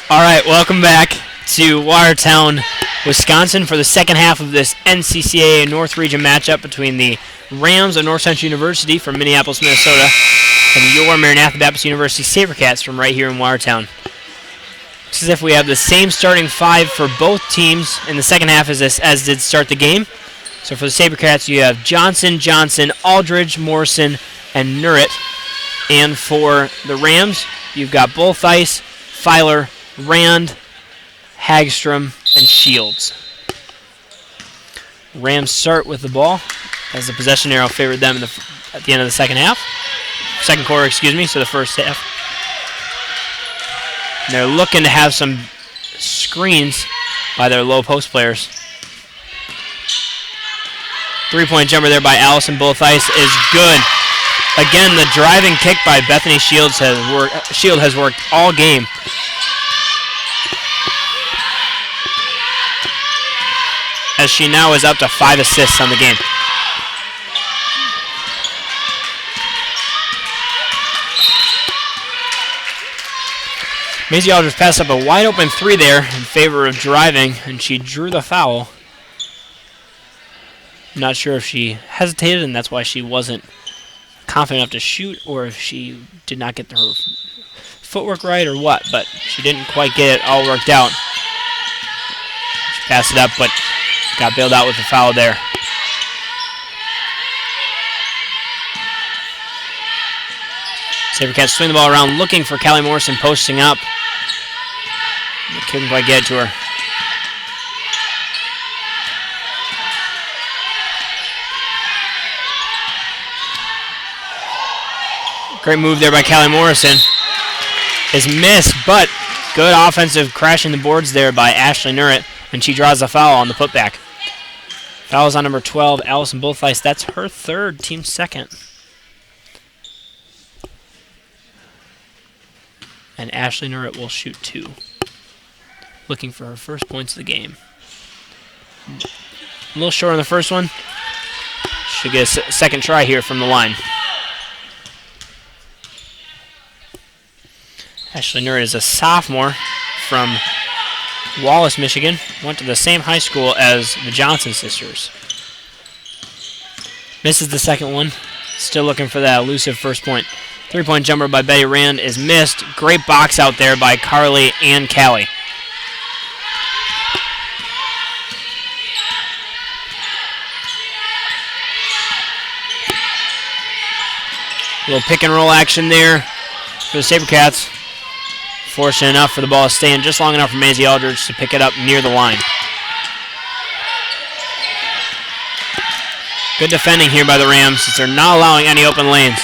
All right, welcome back to Watertown, Wisconsin for the second half of this NCCAA North Region matchup between the Rams of North Central University from Minneapolis, Minnesota, and your Maranatha Baptist University Sabercats from right here in Watertown. Looks as if we have the same starting five for both teams in the second half as did start the game. So for the Sabercats, you have Johnson, Aldridge, Morrison, and Nurrit. And for the Rams, you've got Bullthice, Filer, Rand, Hagstrom, and Shields. Rams start with the ball as the possession arrow favored them at the end of the second quarter, so the first half. And they're looking to have some screens by their low post players. Three-point jumper there by Allison Bullthice is good. Again, the driving kick by Bethany Shields has worked all game. As she now is up to 5 assists on the game. Maisie Aldridge passed up a wide open three there in favor of driving, and she drew the foul. I'm not sure if she hesitated and that's why she wasn't confident enough to shoot, or if she did not get her footwork right or what, but she didn't quite get it all worked out. She passed it up, but got bailed out with the foul there. Sabercats swing the ball around, looking for Callie Morrison posting up. Couldn't quite get it to her. Great move there by Callie Morrison. Is missed, but good offensive crashing the boards there by Ashley Nurrit, and she draws a foul on the putback. Foul is on number 12, Allison Bullthice. That's her third, team second. And Ashley Nurrit will shoot 2. Looking for her first points of the game. A little short on the first one. Should get a second try here from the line. Ashley Nurrit is a sophomore from Wallace, Michigan. Went to the same high school as the Johnson sisters. Misses the second one. Still looking for that elusive first point. Three-point jumper by Betty Rand is missed. Great box out there by Carly and Callie. A little pick and roll action there for the Sabercats. Fortunate enough for the ball to stay in just long enough for Maisie Aldridge to pick it up near the line. Good defending here by the Rams since they're not allowing any open lanes.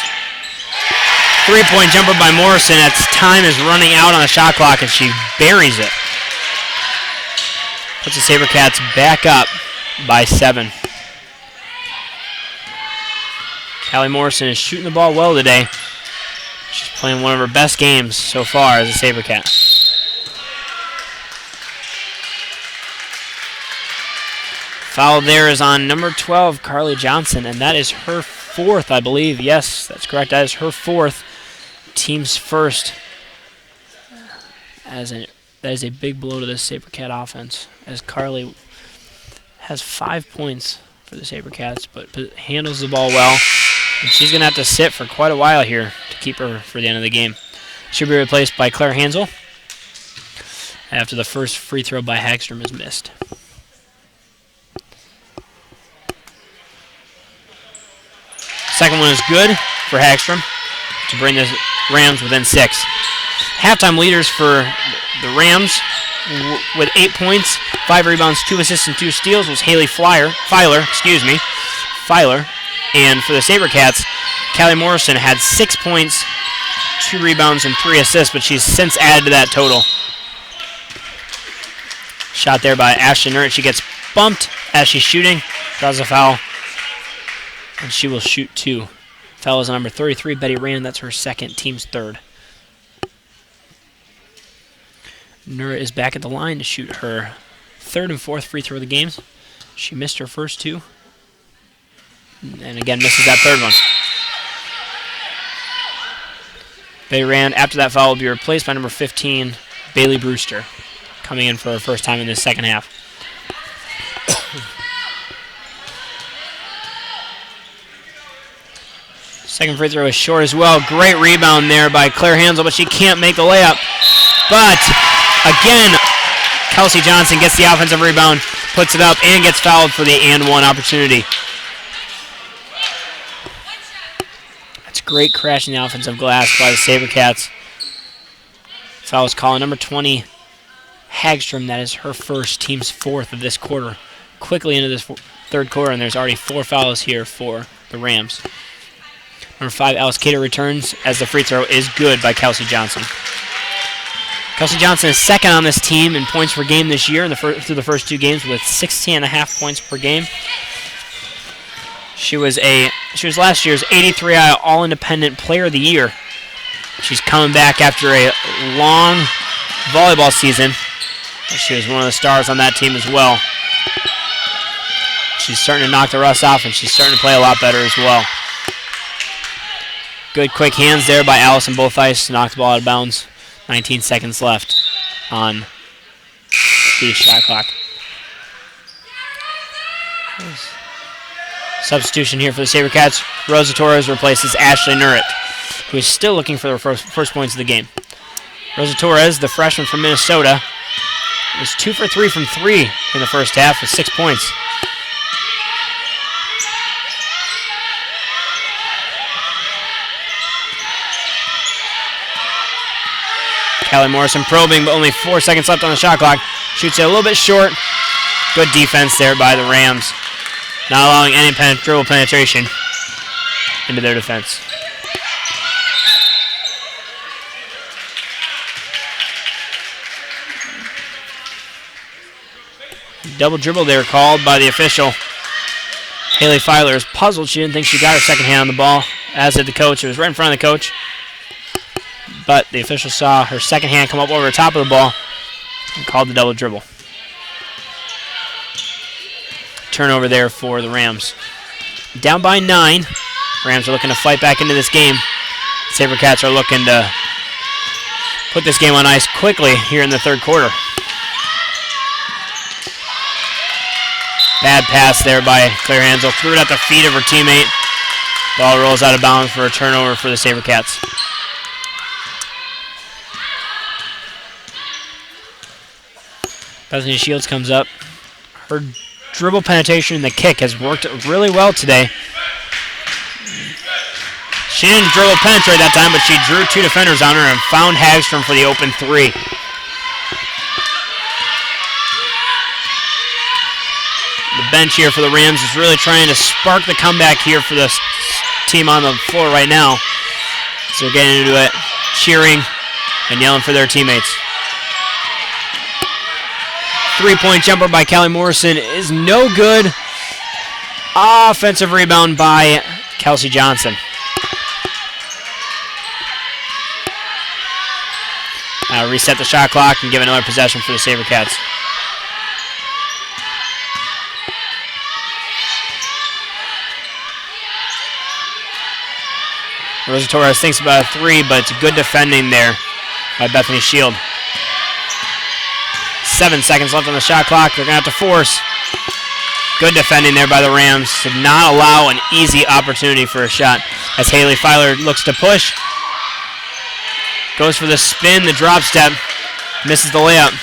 Three-point jumper by Morrison as time is running out on the shot clock, and she buries it. Puts the Sabercats back up by 7. Callie Morrison is shooting the ball well today. She's playing one of her best games so far as a Sabercat. Foul there is on number 12, Carly Johnson, and that is her 4th, I believe. Yes, that's correct. That is her 4th, team's first. That is a big blow to this Sabercat offense, as Carly has 5 points for the Sabercats, but handles the ball well. And she's going to have to sit for quite a while here to keep her for the end of the game. She'll be replaced by Claire Hansel after the first free throw by Hagstrom is missed. Second one is good for Hagstrom to bring the Rams within 6. Halftime leaders for the Rams with 8 points, 5 rebounds, 2 assists, and 2 steals was Haley Filer. And for the Sabercats, Callie Morrison had 6 points, 2 rebounds, and 3 assists, but she's since added to that total. Shot there by Ashley Nurrit. She gets bumped as she's shooting, draws a foul, and she will shoot 2. Foul is on number 33, Betty Rand. That's her second, team's third. Nurrit is back at the line to shoot her 3rd and 4th free throw of the games. She missed her first 2. And again, misses that 3rd one. After that foul will be replaced by number 15, Bailey Brewster, coming in for her first time in this second half. Second free throw is short as well. Great rebound there by Claire Hansel, but she can't make the layup. But again, Kelsey Johnson gets the offensive rebound, puts it up, and gets fouled for the and one opportunity. That's great crashing the offensive glass by the SaberCats. Foul is called number 20, Hagstrom. That is her first, team's fourth of this quarter. Quickly into this third quarter, and there's already 4 fouls here for the Rams. Number 5, Alice Cater returns as the free throw is good by Kelsey Johnson. Kelsey Johnson is second on this team in points per game this year through the first 2 games with 16.5 points per game. She was last year's 83 All-Independent Player of the Year. She's coming back after a long volleyball season. She was one of the stars on that team as well. She's starting to knock the rust off, and she's starting to play a lot better as well. Good quick hands there by Allison Botheiss. Knocked the ball out of bounds. 19 seconds left on the shot clock. Substitution here for the SaberCats. Rosa Torres replaces Ashley Nurrit, who is still looking for the first points of the game. Rosa Torres, the freshman from Minnesota, was 2 for 3 from 3 in the first half with 6 points. Callie Morrison probing, but only 4 seconds left on the shot clock. Shoots it a little bit short. Good defense there by the Rams, not allowing any dribble penetration into their defense. Double dribble there called by the official. Haley Filer is puzzled. She didn't think she got her second hand on the ball, as did the coach. It was right in front of the coach. But the official saw her second hand come up over the top of the ball and called the double dribble. Turnover there for the Rams. Down by 9. Rams are looking to fight back into this game. SaberCats are looking to put this game on ice quickly here in the third quarter. Bad pass there by Claire Hansel. Threw it at the feet of her teammate. Ball rolls out of bounds for a turnover for the SaberCats. Bethany Shields comes up. Her dribble penetration and the kick has worked really well today. She didn't dribble penetrate that time, but she drew 2 defenders on her and found Hagstrom for the open 3. The bench here for the Rams is really trying to spark the comeback here for this team on the floor right now. So they're getting into it, cheering and yelling for their teammates. 3-point jumper by Callie Morrison is no good. Offensive rebound by Kelsey Johnson. Reset the shot clock and give another possession for the SaberCats. Rosa Torres thinks about a 3, but it's good defending there by Bethany Shield. 7 seconds left on the shot clock. They're going to have to force. Good defending there by the Rams to not allow an easy opportunity for a shot. As Haley Filer looks to push. Goes for the spin, the drop step. Misses the layup.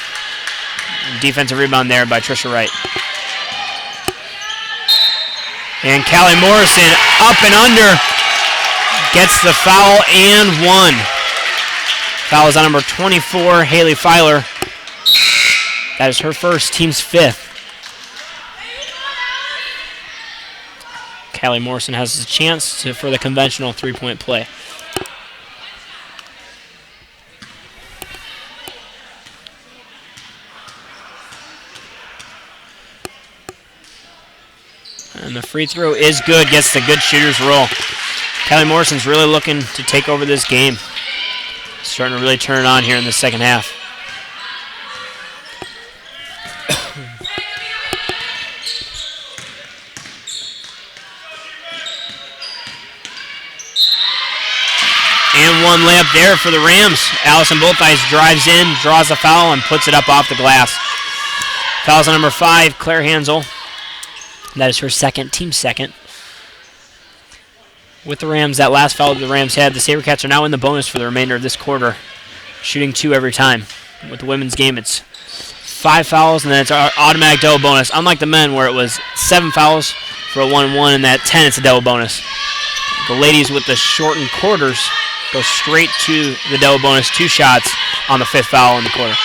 Defensive rebound there by Trisha Wright. And Callie Morrison up and under. Gets the foul and 1. Foul is on number 24, Haley Filer. That is her first, team's 5th. Callie Morrison has a chance for the conventional 3-point play. And the free throw is good, gets the good shooter's roll. Callie Morrison's really looking to take over this game. Starting to really turn it on here in the second half. And one layup there for the Rams. Allison Bolthice drives in, draws a foul, and puts it up off the glass. Fouls on number 5, Claire Hansel. That is her second, team second. With the Rams, that last foul that the Rams had, the SaberCats are now in the bonus for the remainder of this quarter, shooting 2 every time. With the women's game, it's 5 fouls, and then it's an automatic double bonus. Unlike the men, where it was 7 fouls for a 1-1, and that 10, it's a double bonus. The ladies with the shortened quarters go straight to the double bonus, 2 shots on the 5th foul in the quarter.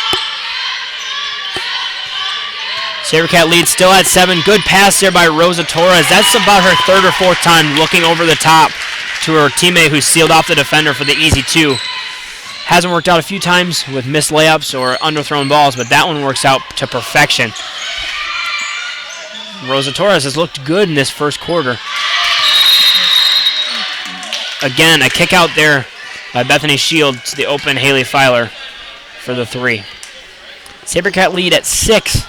SaberCat lead still at 7. Good pass there by Rosa Torres. That's about her 3rd or 4th time looking over the top to her teammate who sealed off the defender for the easy 2. Hasn't worked out a few times with missed layups or underthrown balls, but that one works out to perfection. Rosa Torres has looked good in this first quarter. Again, a kick out there by Bethany Shield to the open Haley Filer for the 3. SaberCat lead at 6.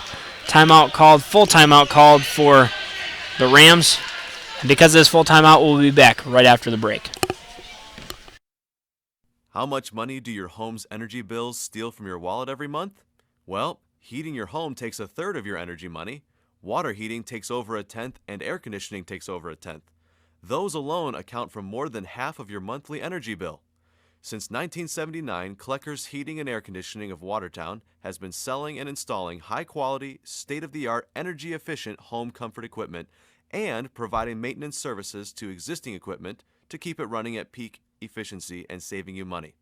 Timeout called, full timeout called for the Rams. And because of this full timeout, we'll be back right after the break. How much money do your home's energy bills steal from your wallet every month? Well, heating your home takes 1/3 of your energy money. Water heating takes over 1/10, and air conditioning takes over 1/10. Those alone account for more than half of your monthly energy bill. Since 1979, Kleckers Heating and Air Conditioning of Watertown has been selling and installing high-quality, state-of-the-art, energy-efficient home comfort equipment and providing maintenance services to existing equipment to keep it running at peak efficiency and saving you money.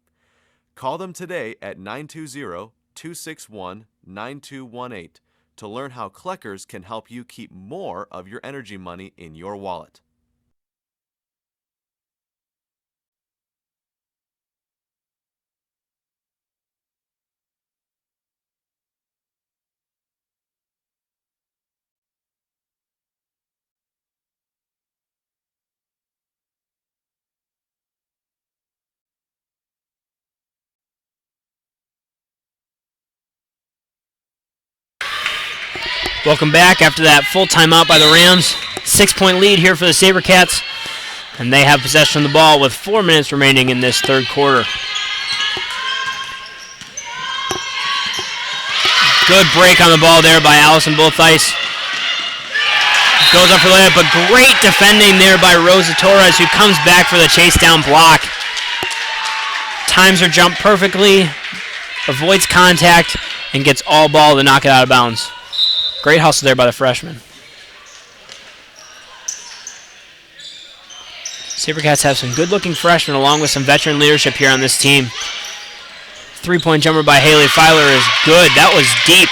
Call them today at 920-261-9218 to learn how Kleckers can help you keep more of your energy money in your wallet. Welcome back after that full timeout by the Rams. 6-point lead here for the SaberCats. And they have possession of the ball with 4 minutes remaining in this third quarter. Good break on the ball there by Allison Bolthice. Goes up for the layup, but great defending there by Rosa Torres, who comes back for the chase down block. Times her jump perfectly, avoids contact, and gets all ball to knock it out of bounds. Great hustle there by the freshman. SaberCats have some good-looking freshmen along with some veteran leadership here on this team. 3-point jumper by Haley Filer is good. That was deep.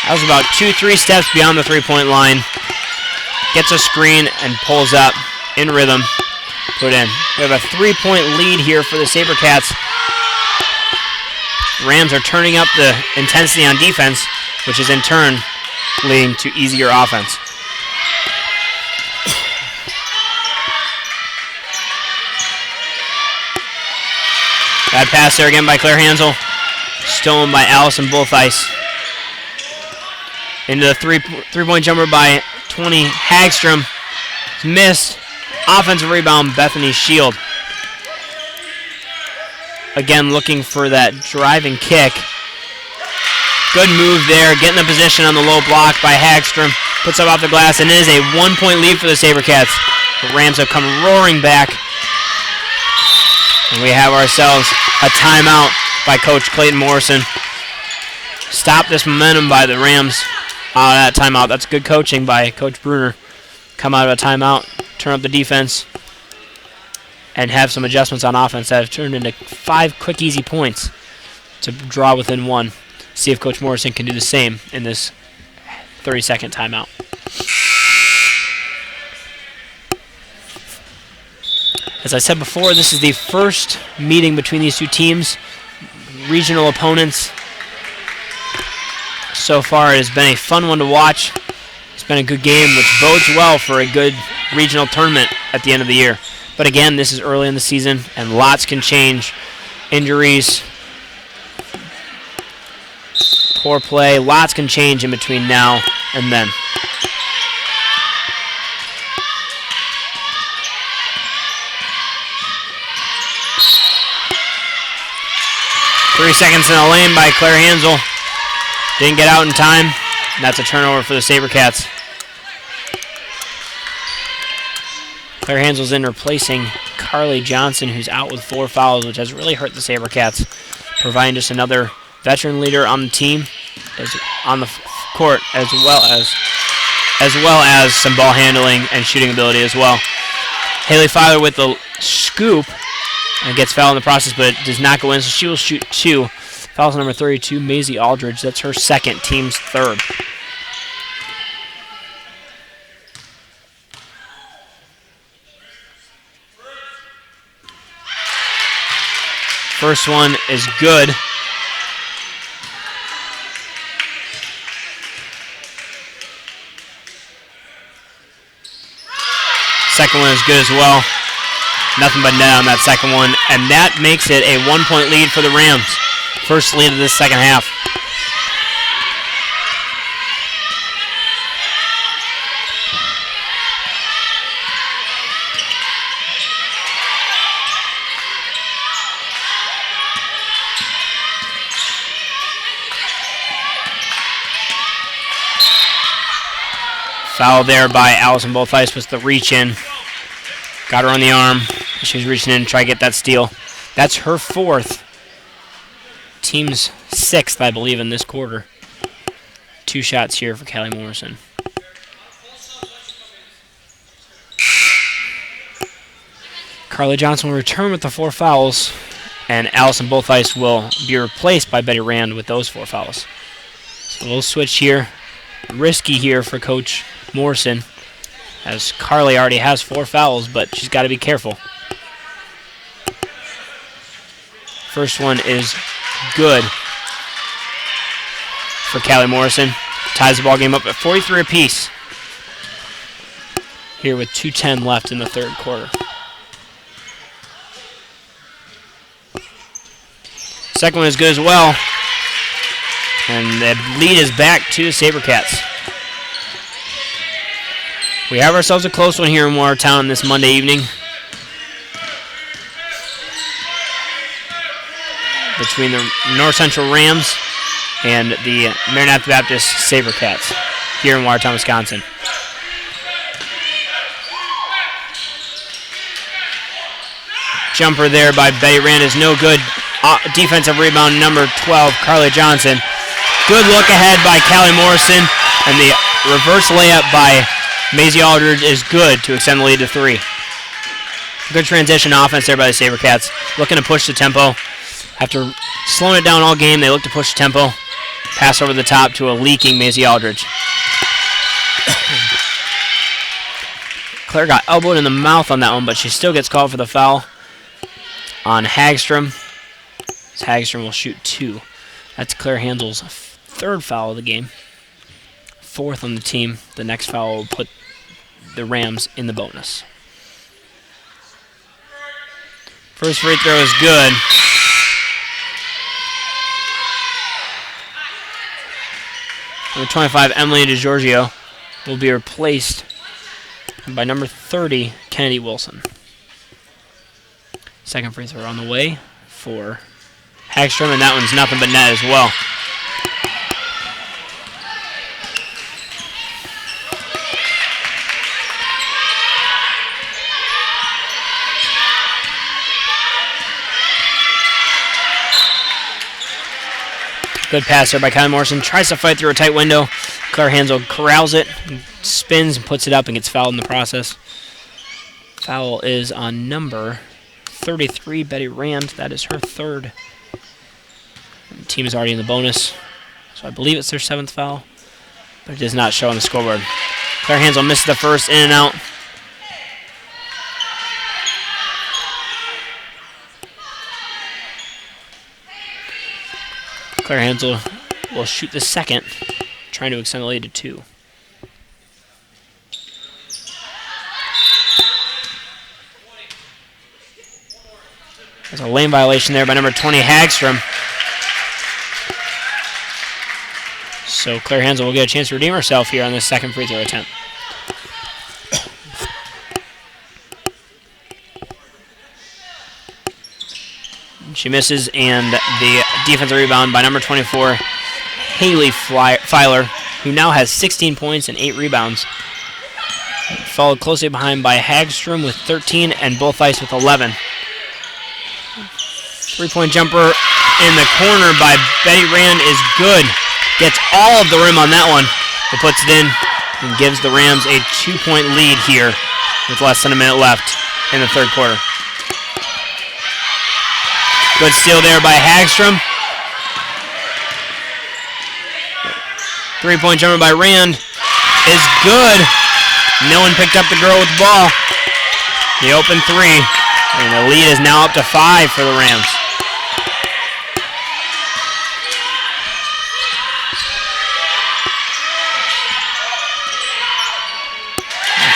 That was about 2-3 steps beyond the 3-point line. Gets a screen and pulls up in rhythm. Put in. We have a 3-point lead here for the SaberCats. Rams are turning up the intensity on defense, which is in turn leading to easier offense. Bad pass there again by Claire Hansel. Stolen by Allison Bolthice. Into the three-point jumper by 20 Hagstrom. Missed. Offensive rebound, Bethany Shield. Again, looking for that driving kick. Good move there, getting the position on the low block by Hagstrom. Puts up off the glass, and it is a 1-point lead for the SaberCats. The Rams have come roaring back. And we have ourselves a timeout by Coach Clayton Morrison. Stop this momentum by the Rams out of that timeout. That's good coaching by Coach Bruner. Come out of a timeout, turn up the defense, and have some adjustments on offense that have turned into 5 quick, easy points to draw within 1. See if Coach Morrison can do the same in this 30-second timeout. As I said before, this is the first meeting between these two teams. Regional opponents. So far, it has been a fun one to watch. It's been a good game, which bodes well for a good regional tournament at the end of the year. But again, this is early in the season, and lots can change. Injuries, poor play, lots can change in between now and then. 3 seconds in the lane by Claire Hansel. Didn't get out in time. That's a turnover for the SaberCats. Claire Hansel's in replacing Carly Johnson, who's out with 4 fouls, which has really hurt the SaberCats, providing just another veteran leader on the team, on the court, as well as some ball handling and shooting ability as well. Haley Filer with the scoop and gets fouled in the process, but it does not go in, so she will shoot 2. Fouls number 32, Maisie Aldridge. That's her second, team's third. First one is good. Second one is good as well. Nothing but net on that second one, and that makes it a 1-point lead for the Rams. First lead of this second half. Foul there by Allison Bolthice with the reach in. Got her on the arm. She was reaching in to try to get that steal. That's her 4th. Team's 6th, I believe, in this quarter. 2 shots here for Callie Morrison. Carly Johnson will return with the 4 fouls, and Allison Bolthice will be replaced by Betty Rand with those 4 fouls. So a little switch here. Risky here for Coach Morrison, as Carly already has 4 fouls, but she's got to be careful. First one is good for Callie Morrison. Ties the ball game up at 43 apiece here with 2:10 left in the third quarter. Second one is good as well, and the lead is back to the SaberCats. We have ourselves a close one here in Watertown this Monday evening between the North Central Rams and the Maranatha Baptist SaberCats here in Watertown, Wisconsin. Jumper there by Betty Rand is no good. Defensive rebound, number 12, Carly Johnson. Good look ahead by Callie Morrison, and the reverse layup by Maisie Aldridge is good to extend the lead to 3. Good transition offense there by the SaberCats. Looking to push the tempo. After slowing it down all game, they look to push the tempo. Pass over the top to a leaking Maisie Aldridge. Claire got elbowed in the mouth on that one, but she still gets called for the foul on Hagstrom. Hagstrom will shoot 2. That's Claire Hansel's 3rd foul of the game. 4th on the team. The next foul will put the Rams in the bonus. First free throw is good. Number 25, Emily DiGiorgio, will be replaced by number 30, Kennedy Wilson. Second free throw on the way for Hagstrom, and that one's nothing but net as well. Good pass there by Kylie Morrison. Tries to fight through a tight window. Claire Hansel corrals it, spins and puts it up and gets fouled in the process. Foul is on number 33, Betty Rand. That is her 3rd. And the team is already in the bonus, so I believe it's their 7th foul, but it does not show on the scoreboard. Claire Hansel missed the first, in and out. Claire Hansel will shoot the second, trying to extend the lead to 2. There's a lane violation there by number 20, Hagstrom. So Claire Hansel will get a chance to redeem herself here on this second free throw attempt. She misses, and the defensive rebound by number 24, Haley Filer, who now has 16 points and 8 rebounds. Followed closely behind by Hagstrom with 13 and Both Ice with 11. Three-point jumper in the corner by Betty Rand is good. Gets all of the rim on that one, but puts it in and gives the Rams a 2-point lead here with less than a minute left in the third quarter. Good steal there by Hagstrom. Three-point jumper by Rand is good. No one picked up the girl with the ball. The open three, and the lead is now up to 5 for the Rams.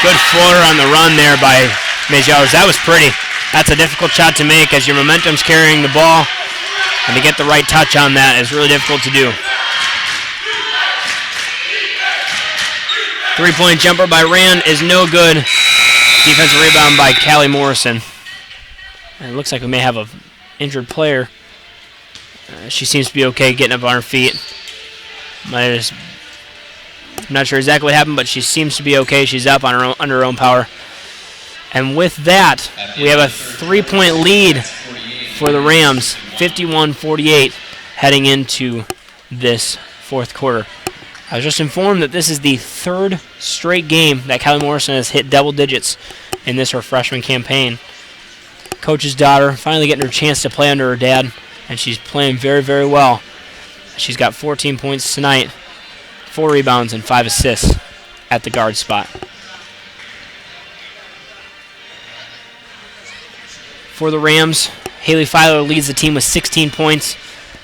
Good floater on the run there by Majors. That was pretty. That's a difficult shot to make as your momentum's carrying the ball, and to get the right touch on that is really difficult to do. Three-point jumper by Rand is no good. Defensive rebound by Callie Morrison. And it looks like we may have an injured player. She seems to be okay getting up on her feet. I'm not sure exactly what happened, but she seems to be okay. She's up on under her own power. And with that, we have a 3-point lead for the Rams, 51-48, heading into this fourth quarter. I was just informed that this is the third straight game that Callie Morrison has hit double digits in this her freshman campaign. Coach's daughter finally getting her chance to play under her dad, and she's playing very, very well. She's got 14 points tonight, 4 rebounds, and 5 assists at the guard spot. For the Rams, Haley Filer leads the team with 16 points.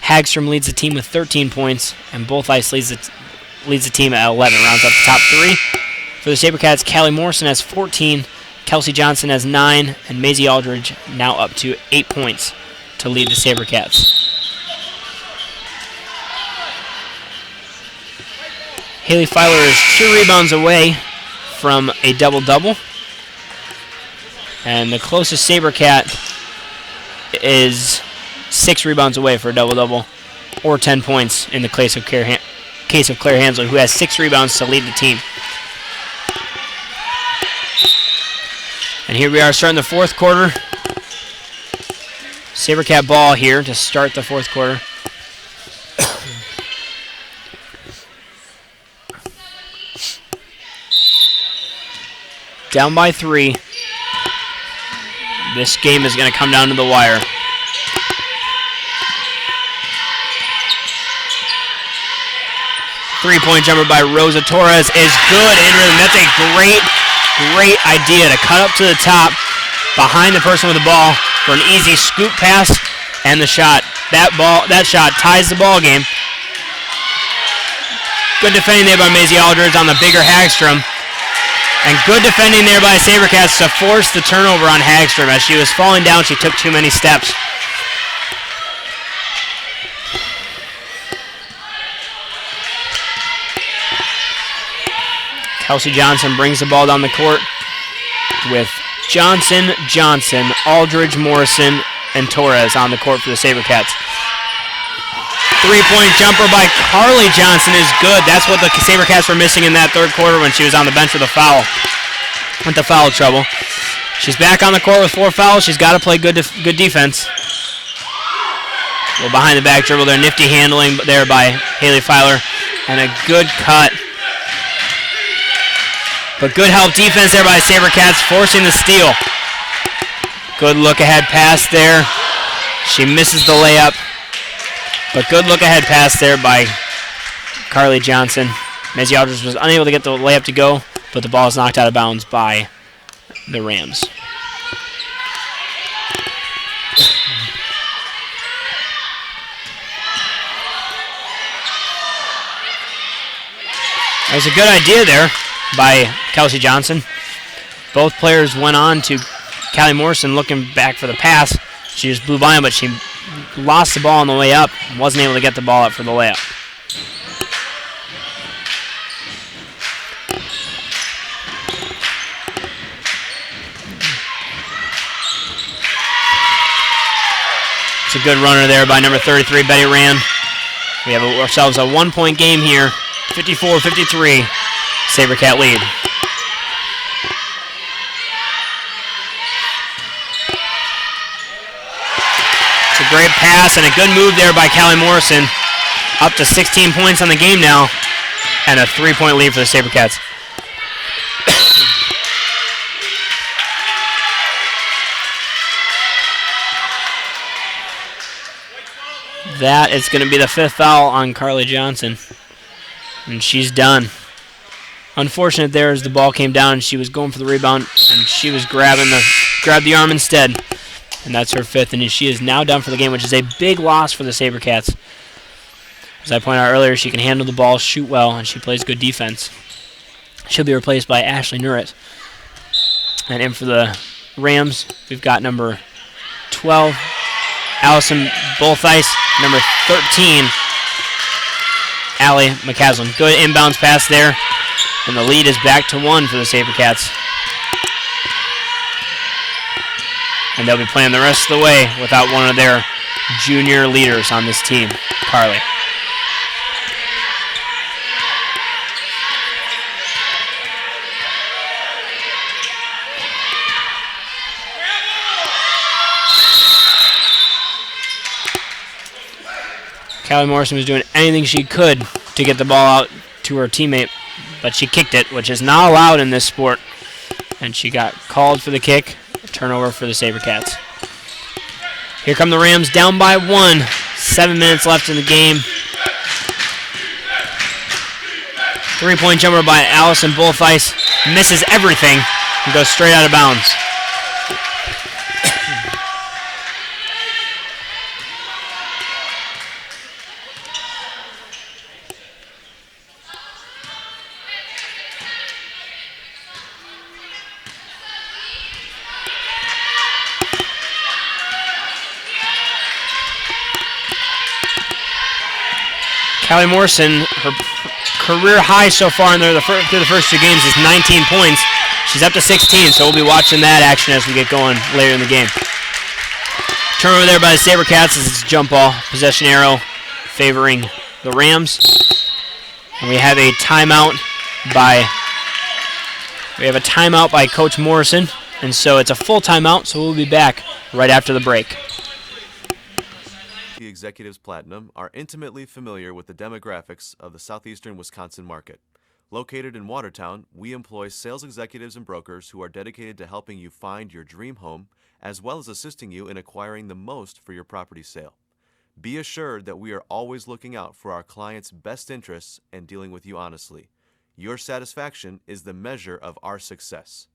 Hagstrom leads the team with 13 points, and Both Ice leads the team at 11. Rounds up the top 3. For the SaberCats, Callie Morrison has 14, Kelsey Johnson has 9, and Maisie Aldridge now up to 8 points to lead the SaberCats. Haley Filer is 2 rebounds away from a double-double. And the closest SaberCat is 6 rebounds away for a double-double, or 10 points in the case of Claire Hansler, who has 6 rebounds to lead the team. And here we are starting the fourth quarter. SaberCat ball here to start the fourth quarter. Down by 3. This game is going to come down to the wire. Three-point jumper by Rosa Torres is good in rhythm. That's a great idea to cut up to the top behind the person with the ball for an easy scoop pass and the shot. That shot ties the ball game. Good defending there by Maisie Aldridge on the bigger Hagstrom. And good defending there by SaberCats to force the turnover on Hagstrom. As she was falling down, she took too many steps. Kelsey Johnson brings the ball down the court with Johnson, Aldridge, Morrison, and Torres on the court for the SaberCats. Three-point jumper by Carly Johnson is good. That's what the SaberCats were missing in that third quarter when she was on the bench with the foul trouble. She's back on the court with 4 fouls. She's got to play good defense. Well, behind the back dribble there, nifty handling there by Haley Filer, and a good cut. But good help defense there by SaberCats, forcing the steal. Good look-ahead pass there. She misses the layup. But good look-ahead pass there by Carly Johnson. Maisie Aldridge was unable to get the layup to go, but the ball is knocked out of bounds by the Rams. That was a good idea there by Kelsey Johnson. Both players went on to Callie Morrison looking back for the pass. She just blew by him, but she lost the ball on the way up and wasn't able to get the ball up for the layup. a good runner there by number 33, Betty Rand. We have ourselves a 1-point game here, 54-53, SaberCat lead. It's a great pass and a good move there by Callie Morrison. Up to 16 points on the game now, and a 3-point lead for the SaberCats. That is going to be the 5th foul on Carly Johnson, and she's done. Unfortunate there as the ball came down, she was going for the rebound, and she was grabbed the arm instead, and that's her 5th, and she is now done for the game, which is a big loss for the SaberCats. As I pointed out earlier, she can handle the ball, shoot well, and she plays good defense. She'll be replaced by Ashley Nurrit. And in for the Rams, we've got number 12, Allison Bolthice, number 13, Allie McCaslin. Good inbounds pass there, and the lead is back to 1 for the SaberCats. And they'll be playing the rest of the way without one of their junior leaders on this team, Carly. Callie Morrison was doing anything she could to get the ball out to her teammate, but she kicked it, which is not allowed in this sport. And she got called for the kick, a turnover for the SaberCats. Here come the Rams down by 1. 7 minutes left in the game. 3-point jumper by Allison Bolthice. Misses everything and goes straight out of bounds. Callie Morrison, her career high so far through the first 2 games is 19 points. She's up to 16, so we'll be watching that action as we get going later in the game. Turnover there by the SaberCats as it's a jump ball. Possession arrow favoring the Rams. And we have a timeout by Coach Morrison. And so it's a full timeout, so we'll be back right after the break. The Executives Platinum are intimately familiar with the demographics of the southeastern Wisconsin market. Located in Watertown, we employ sales executives and brokers who are dedicated to helping you find your dream home, as well as assisting you in acquiring the most for your property sale. Be assured that we are always looking out for our clients' best interests and dealing with you honestly. Your satisfaction is the measure of our success.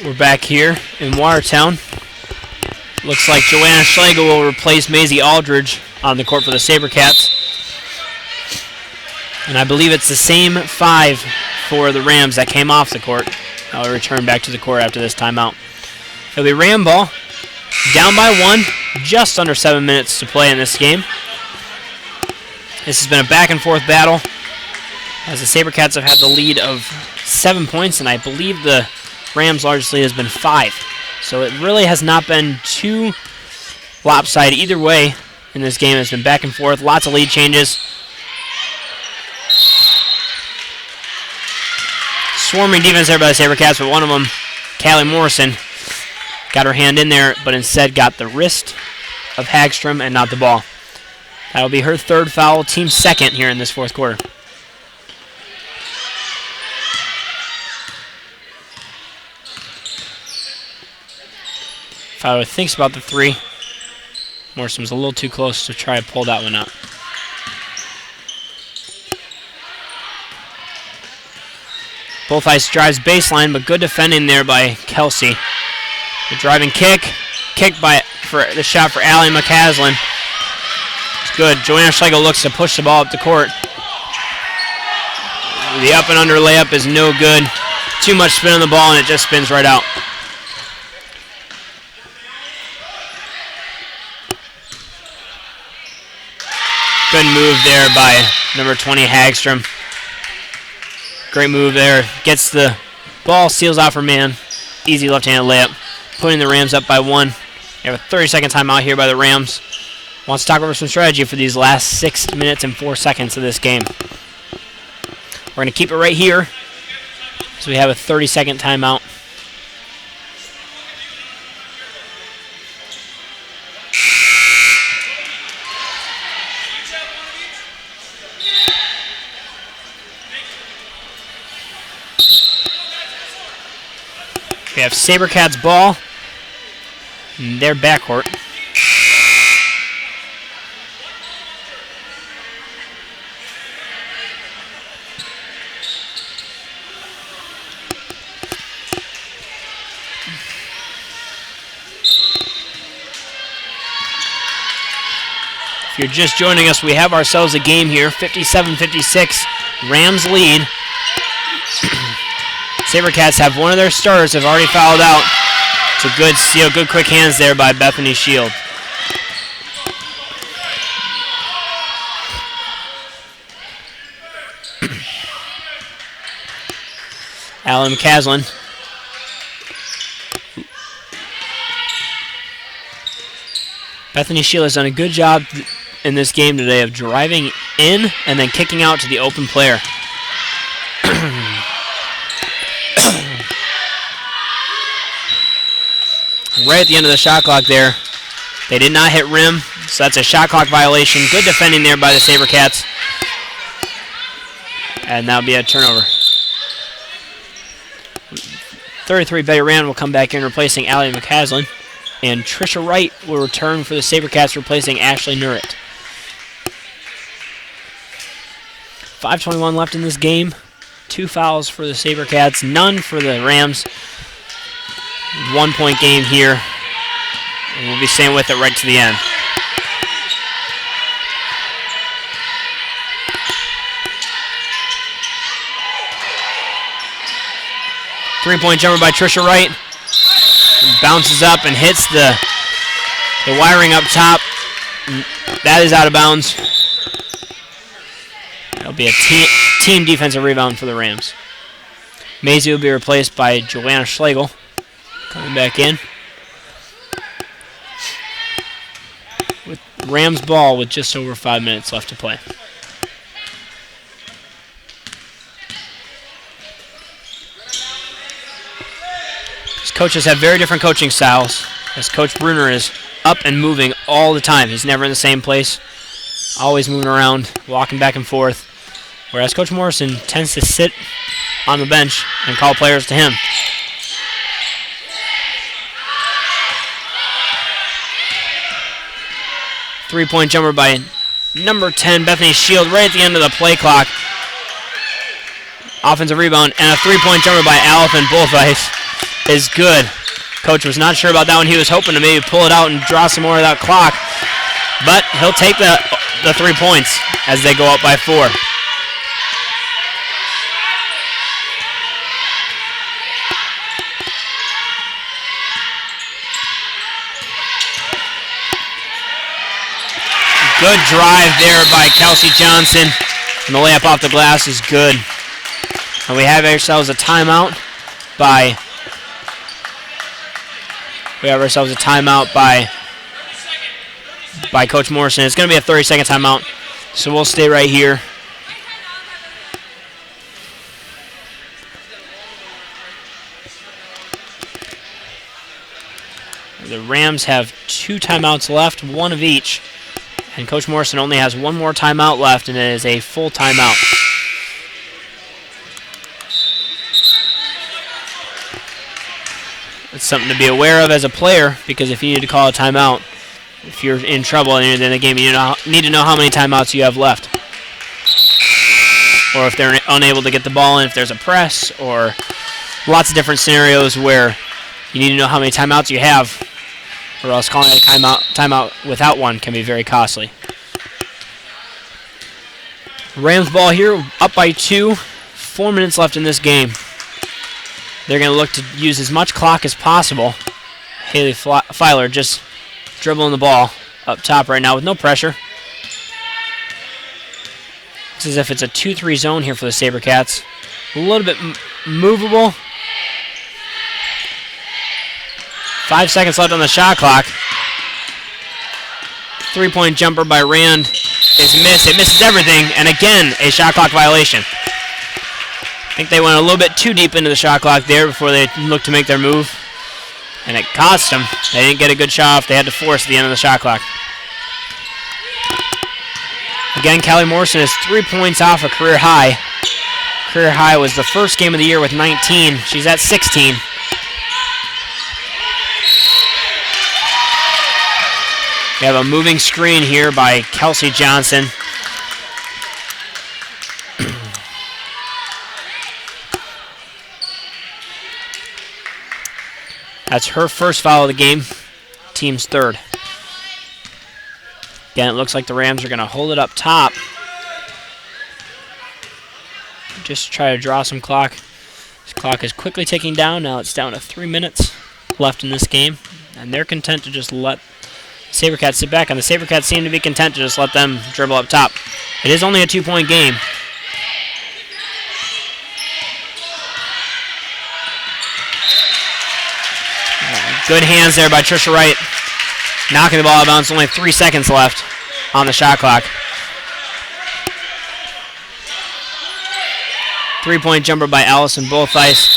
We're back here in Watertown. Looks like Joanna Schlegel will replace Maisie Aldridge on the court for the SaberCats. And I believe it's the same 5 for the Rams that came off the court. I'll return back to the court after this timeout. It'll be Ram ball. Down by 1. Just under 7 minutes to play in this game. This has been a back and forth battle, as the SaberCats have had the lead of 7 points, and I believe the Rams' largest lead has been 5. So it really has not been too lopsided either way in this game. It's been back and forth, lots of lead changes. Swarming defense there by the SaberCats, but one of them, Callie Morrison, got her hand in there, but instead got the wrist of Hagstrom and not the ball. That'll be her 3rd foul, team 2nd here in this 4th quarter. Fowler thinks about the 3. Morrison's a little too close to try to pull that one out. Bolthice drives baseline, but good defending there by Kelsey. The driving kick for the shot for Allie McCaslin. It's good. Joanna Schlegel looks to push the ball up the court. The up and under layup is no good. Too much spin on the ball, and it just spins right out. Good move there by number 20, Hagstrom. Great move there. Gets the ball, seals out for man. Easy left-handed layup. Putting the Rams up by 1. We have a 30-second timeout here by the Rams. Wants to talk over some strategy for these last 6 minutes and 4 seconds of this game. We're going to keep it right here. So we have a 30-second timeout. We have SaberCats ball in their backcourt. If you're just joining us, we have ourselves a game here, 57-56, Rams lead. SaberCats have one of their starters have already fouled out. It's a good steal, good quick hands there by Bethany Shield. Alan McCaslin. Bethany Shield has done a good job in this game today of driving in and then kicking out to the open player. Right at the end of the shot clock there. They did not hit rim, so that's a shot clock violation. Good defending there by the SaberCats. And that'll be a turnover. 33, Betty Rand will come back in replacing Allie McCaslin. And Trisha Wright will return for the SaberCats, replacing Ashley Nurrit. 5:21 left in this game. 2 fouls for the SaberCats, none for the Rams. 1 point game here. And we'll be staying with it right to the end. Three-point jumper by Trisha Wright. Bounces up and hits the wiring up top. That is out of bounds. That'll be a team defensive rebound for the Rams. Maisie will be replaced by Joanna Schlegel. Coming back in. With Rams ball with just over 5 minutes left to play. Coaches have very different coaching styles, as Coach Bruner is up and moving all the time. He's never in the same place, always moving around, walking back and forth, whereas Coach Morrison tends to sit on the bench and call players to him. Three-point jumper by number 10, Bethany Shield, right at the end of the play clock. Offensive rebound, and a three-point jumper by Alphen Bullfice is good. Coach was not sure about that one. He was hoping to maybe pull it out and draw some more of that clock. But he'll take the 3 points as they go up by 4. Good drive there by Kelsey Johnson. And the layup off the glass is good. And we have ourselves a timeout by Coach Morrison. It's going to be a 30-second timeout, so we'll stay right here. The Rams have 2 timeouts left, 1 of each, and Coach Morrison only has 1 more timeout left, and it is a full timeout. It's something to be aware of as a player, because if you need to call a timeout, if you're in trouble in the game, you need to know how many timeouts you have left. Or if they're unable to get the ball in, if there's a press, or lots of different scenarios where you need to know how many timeouts you have, or else calling a timeout without one can be very costly. Rams ball here, up by 2, 4 minutes left in this game. They're going to look to use as much clock as possible. Haley Filer just dribbling the ball up top right now with no pressure. Looks as if it's a 2-3 zone here for the SaberCats. A little bit movable. 5 seconds left on the shot clock. 3-point jumper by Rand is missed. It misses everything, and again, a shot clock violation. I think they went a little bit too deep into the shot clock there before they looked to make their move, and it cost them. They didn't get a good shot off. They had to force at the end of the shot clock. Again, Callie Morrison is 3 points off a career high. Career high was the first game of the year with 19. She's at 16. We have a moving screen here by Kelsey Johnson. That's her first foul of the game, team's third. Again, it looks like the Rams are going to hold it up top. Just try to draw some clock. This clock is quickly ticking down. Now it's down to 3 minutes left in this game. And they're content to just let SaberCats sit back. And the SaberCats seem to be content to just let them dribble up top. It is only a 2-point game. Good hands there by Trisha Wright. Knocking the ball out of bounds. Only 3 seconds left on the shot clock. 3-point jumper by Allison Bullfice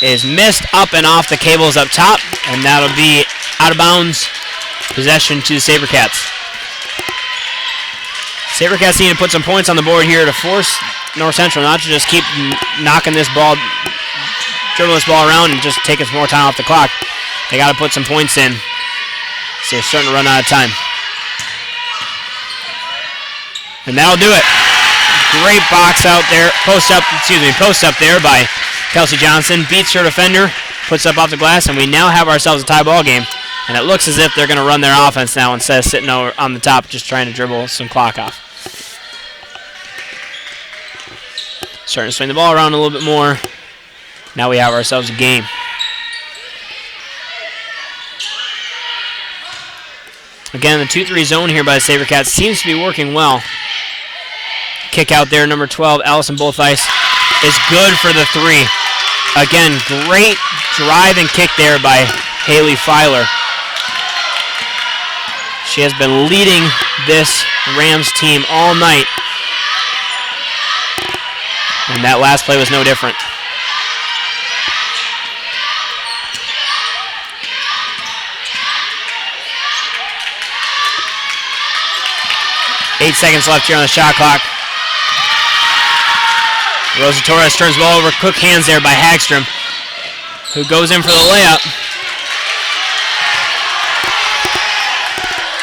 is missed up and off the cables up top, and that'll be out of bounds. Possession to the SaberCats. SaberCats need to put some points on the board here to force North Central not to just keep knocking this ball, dribble this ball around and just taking some more time off the clock. They got to put some points in. So they're starting to run out of time. And that'll do it. Great box out there, post up there by Kelsey Johnson. Beats her defender, puts up off the glass, and we now have ourselves a tie ball game. And it looks as if they're going to run their offense now instead of sitting over on the top just trying to dribble some clock off. Starting to swing the ball around a little bit more. Now we have ourselves a game. Again, the 2-3 zone here by the SaberCats seems to be working well. Kick out there, number 12, Allison Bullfice, is good for the 3. Again, great drive and kick there by Haley Filer. She has been leading this Rams team all night. And that last play was no different. Eight seconds left here on the shot clock. Rosa Torres turns the ball over. Quick hands there by Hagstrom, who goes in for the layup.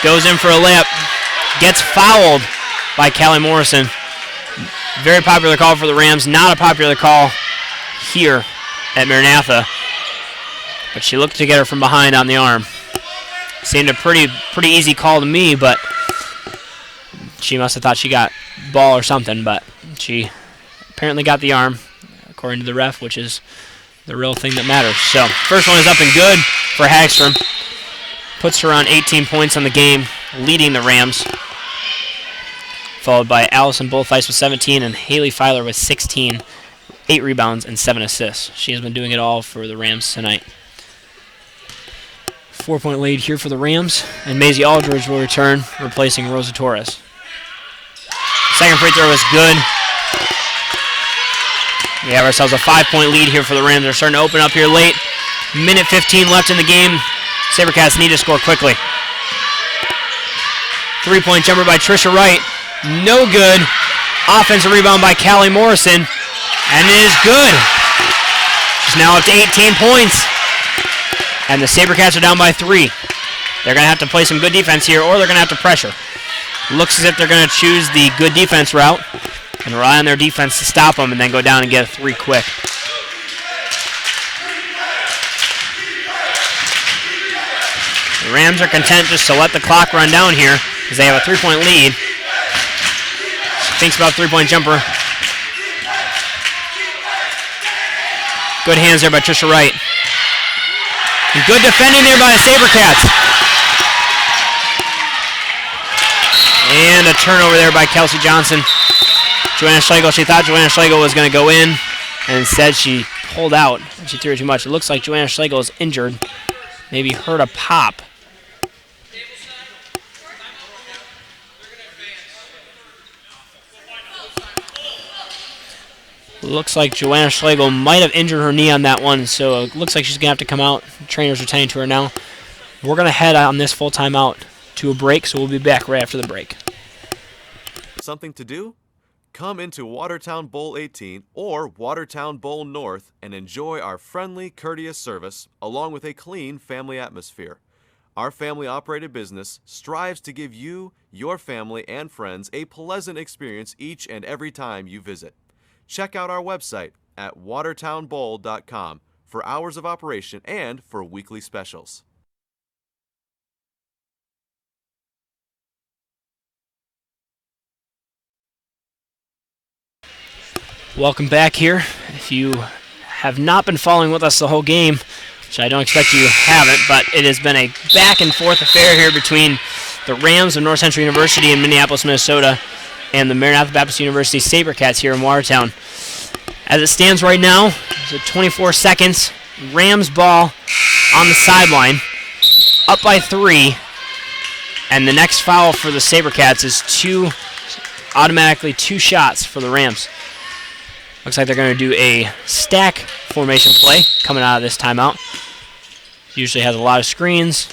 Goes in for a layup. Gets fouled by Callie Morrison. Very popular call for the Rams. Not a popular call here at Maranatha. But she looked to get her from behind on the arm. Seemed a pretty easy call to me, but she must have thought she got ball or something, but she apparently got the arm, according to the ref, which is the real thing that matters. So, first one is up and good for Hagstrom. Puts her on 18 points on the game, leading the Rams. Followed by Allison Bullfice with 17 and Haley Filer with 16, 8 rebounds and 7 assists. She has been doing it all for the Rams tonight. 4-point lead here for the Rams, and Maisie Aldridge will return, replacing Rosa Torres. Second free throw is good. We have ourselves a 5-point lead here for the Rams. They're starting to open up here late. Minute 15 left in the game. SaberCats need to score quickly. 3-point jumper by Trisha Wright. No good. Offensive rebound by Callie Morrison. And it is good. She's now up to 18 points. And the SaberCats are down by 3. They're going to have to play some good defense here, or they're going to have to pressure. Looks as if they're going to choose the good defense route and rely on their defense to stop them and then go down and get a 3 quick. The Rams are content just to let the clock run down here because they have a 3-point lead. Thinks about 3-point jumper. Good hands there by Trisha Wright. And good defending there by the SaberCats. And a turnover there by Kelsey Johnson. Joanna Schlegel, she thought Joanna Schlegel was going to go in, and instead she pulled out and she threw it too much. It looks like Joanna Schlegel is injured, maybe heard a pop. Looks like Joanna Schlegel might have injured her knee on that one, so it looks like she's going to have to come out. The trainers are tending to her now. We're going to head on this full timeout to a break, so we'll be back right after the break. Something to do? Come into Watertown Bowl 18 or Watertown Bowl North and enjoy our friendly, courteous service along with a clean family atmosphere. Our family-operated business strives to give you, your family, and friends a pleasant experience each and every time you visit. Check out our website at watertownbowl.com for hours of operation and for weekly specials. Welcome back here. If you have not been following with us the whole game, which I don't expect you haven't, but it has been a back and forth affair here between the Rams of North Central University in Minneapolis, Minnesota, and the Maranatha Baptist University SaberCats here in Watertown. As it stands right now, it's 24 seconds. Rams ball on the sideline, up by 3, and the next foul for the SaberCats is automatically two shots for the Rams. Looks like they're going to do a stack formation play coming out of this timeout. Usually has a lot of screens.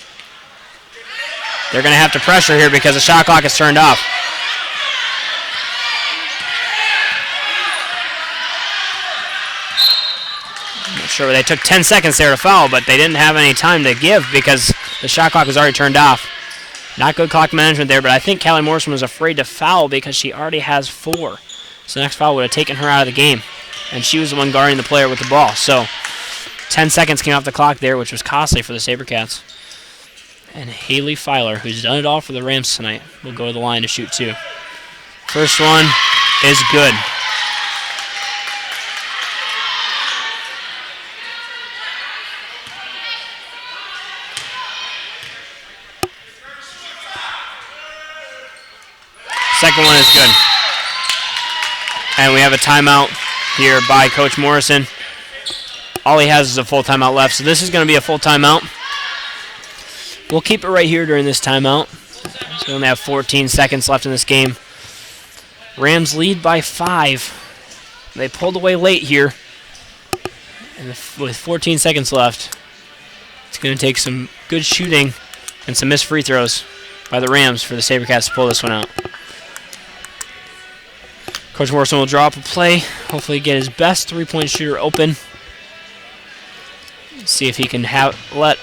They're going to have to pressure here because the shot clock is turned off. I'm not sure. They took 10 seconds there to foul, but they didn't have any time to give because the shot clock was already turned off. Not good clock management there, but I think Callie Morrison was afraid to foul because she already has 4. So the next foul would have taken her out of the game. And she was the one guarding the player with the ball. So 10 seconds came off the clock there, which was costly for the SaberCats. And Haley Filer, who's done it all for the Rams tonight, will go to the line to shoot 2. First one is good. Second one is good. And we have a timeout here by Coach Morrison. All he has is a full timeout left, so this is going to be a full timeout. We'll keep it right here during this timeout. So we only have 14 seconds left in this game. Rams lead by 5. They pulled away late here. And with 14 seconds left, it's going to take some good shooting and some missed free throws by the Rams for the SaberCats to pull this one out. Coach Morrison will draw up a play, hopefully get his best three-point shooter open. See if he can let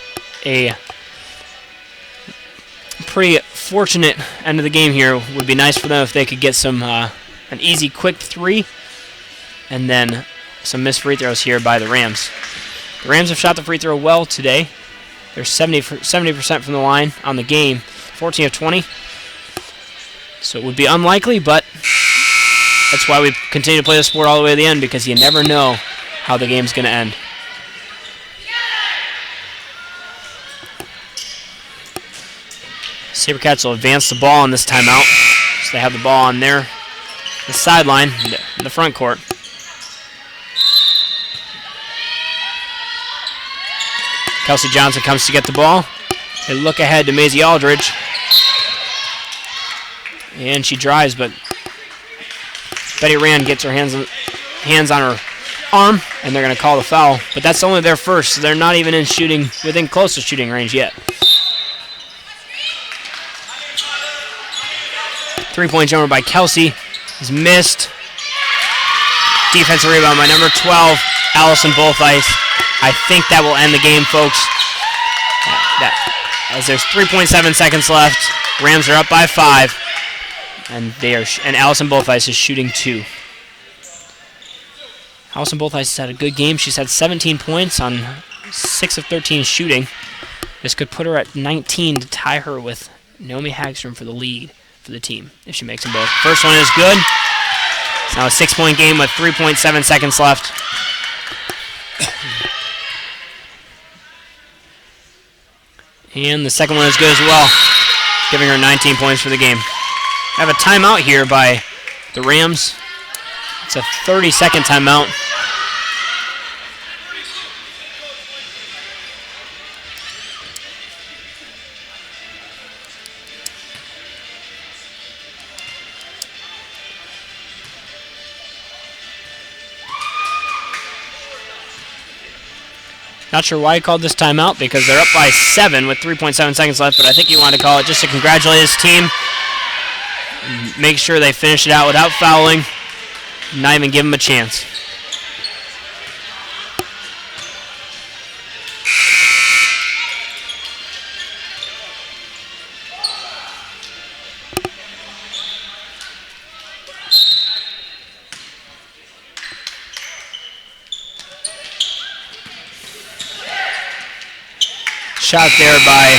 a pretty fortunate end of the game here. Would be nice for them if they could get some an easy, quick 3, and then some missed free throws here by the Rams. The Rams have shot the free throw well today. They're 70% from the line on the game, 14 of 20. So it would be unlikely, but that's why we continue to play the sport all the way to the end, because you never know how the game's going to end. SaberCats will advance the ball on this timeout. So they have the ball on the sideline, in the front court. Kelsey Johnson comes to get the ball. They look ahead to Maisie Aldridge. And she drives, but Betty Rand gets her hands on her arm, and they're going to call the foul. But that's only their first, so they're not even within close to shooting range yet. 3-point jumper by Kelsey is missed. Defensive rebound by number 12, Allison Bolthice. I think that will end the game, folks. As there's 3.7 seconds left, Rams are up by 5. And Allison Bolthice is shooting 2. Allison Bolthice has had a good game. She's had 17 points on 6 of 13 shooting. This could put her at 19 to tie her with Naomi Hagstrom for the lead for the team if she makes them both. First one is good. It's now a 6-point game with 3.7 seconds left. And the second one is good as well, giving her 19 points for the game. I have a timeout here by the Rams. It's a 30-second timeout. Not sure why he called this timeout because they're up by 7 with 3.7 seconds left, but I think he wanted to call it just to congratulate his team. Make sure they finish it out without fouling. Not even give him a chance. Shot there by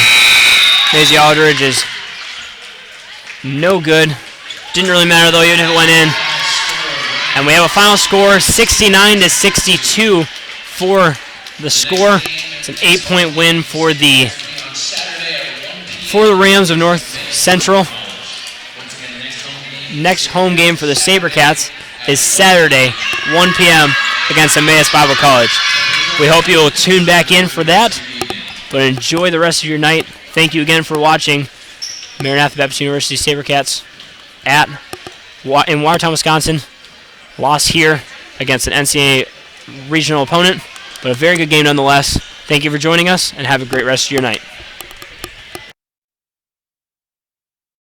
Maisie Aldridge is no good. Didn't really matter though, even if it went in. And we have a final score, 69-62 for the score. It's an 8-point win for the Rams of North Central. Next home game for the SaberCats is Saturday, 1 p.m. against Emmaus Bible College. We hope you will tune back in for that. But enjoy the rest of your night. Thank you again for watching Maranatha Baptist University SaberCats in Watertown, Wisconsin. Loss here against an NCAA regional opponent, but a very good game nonetheless. Thank you for joining us, and have a great rest of your night.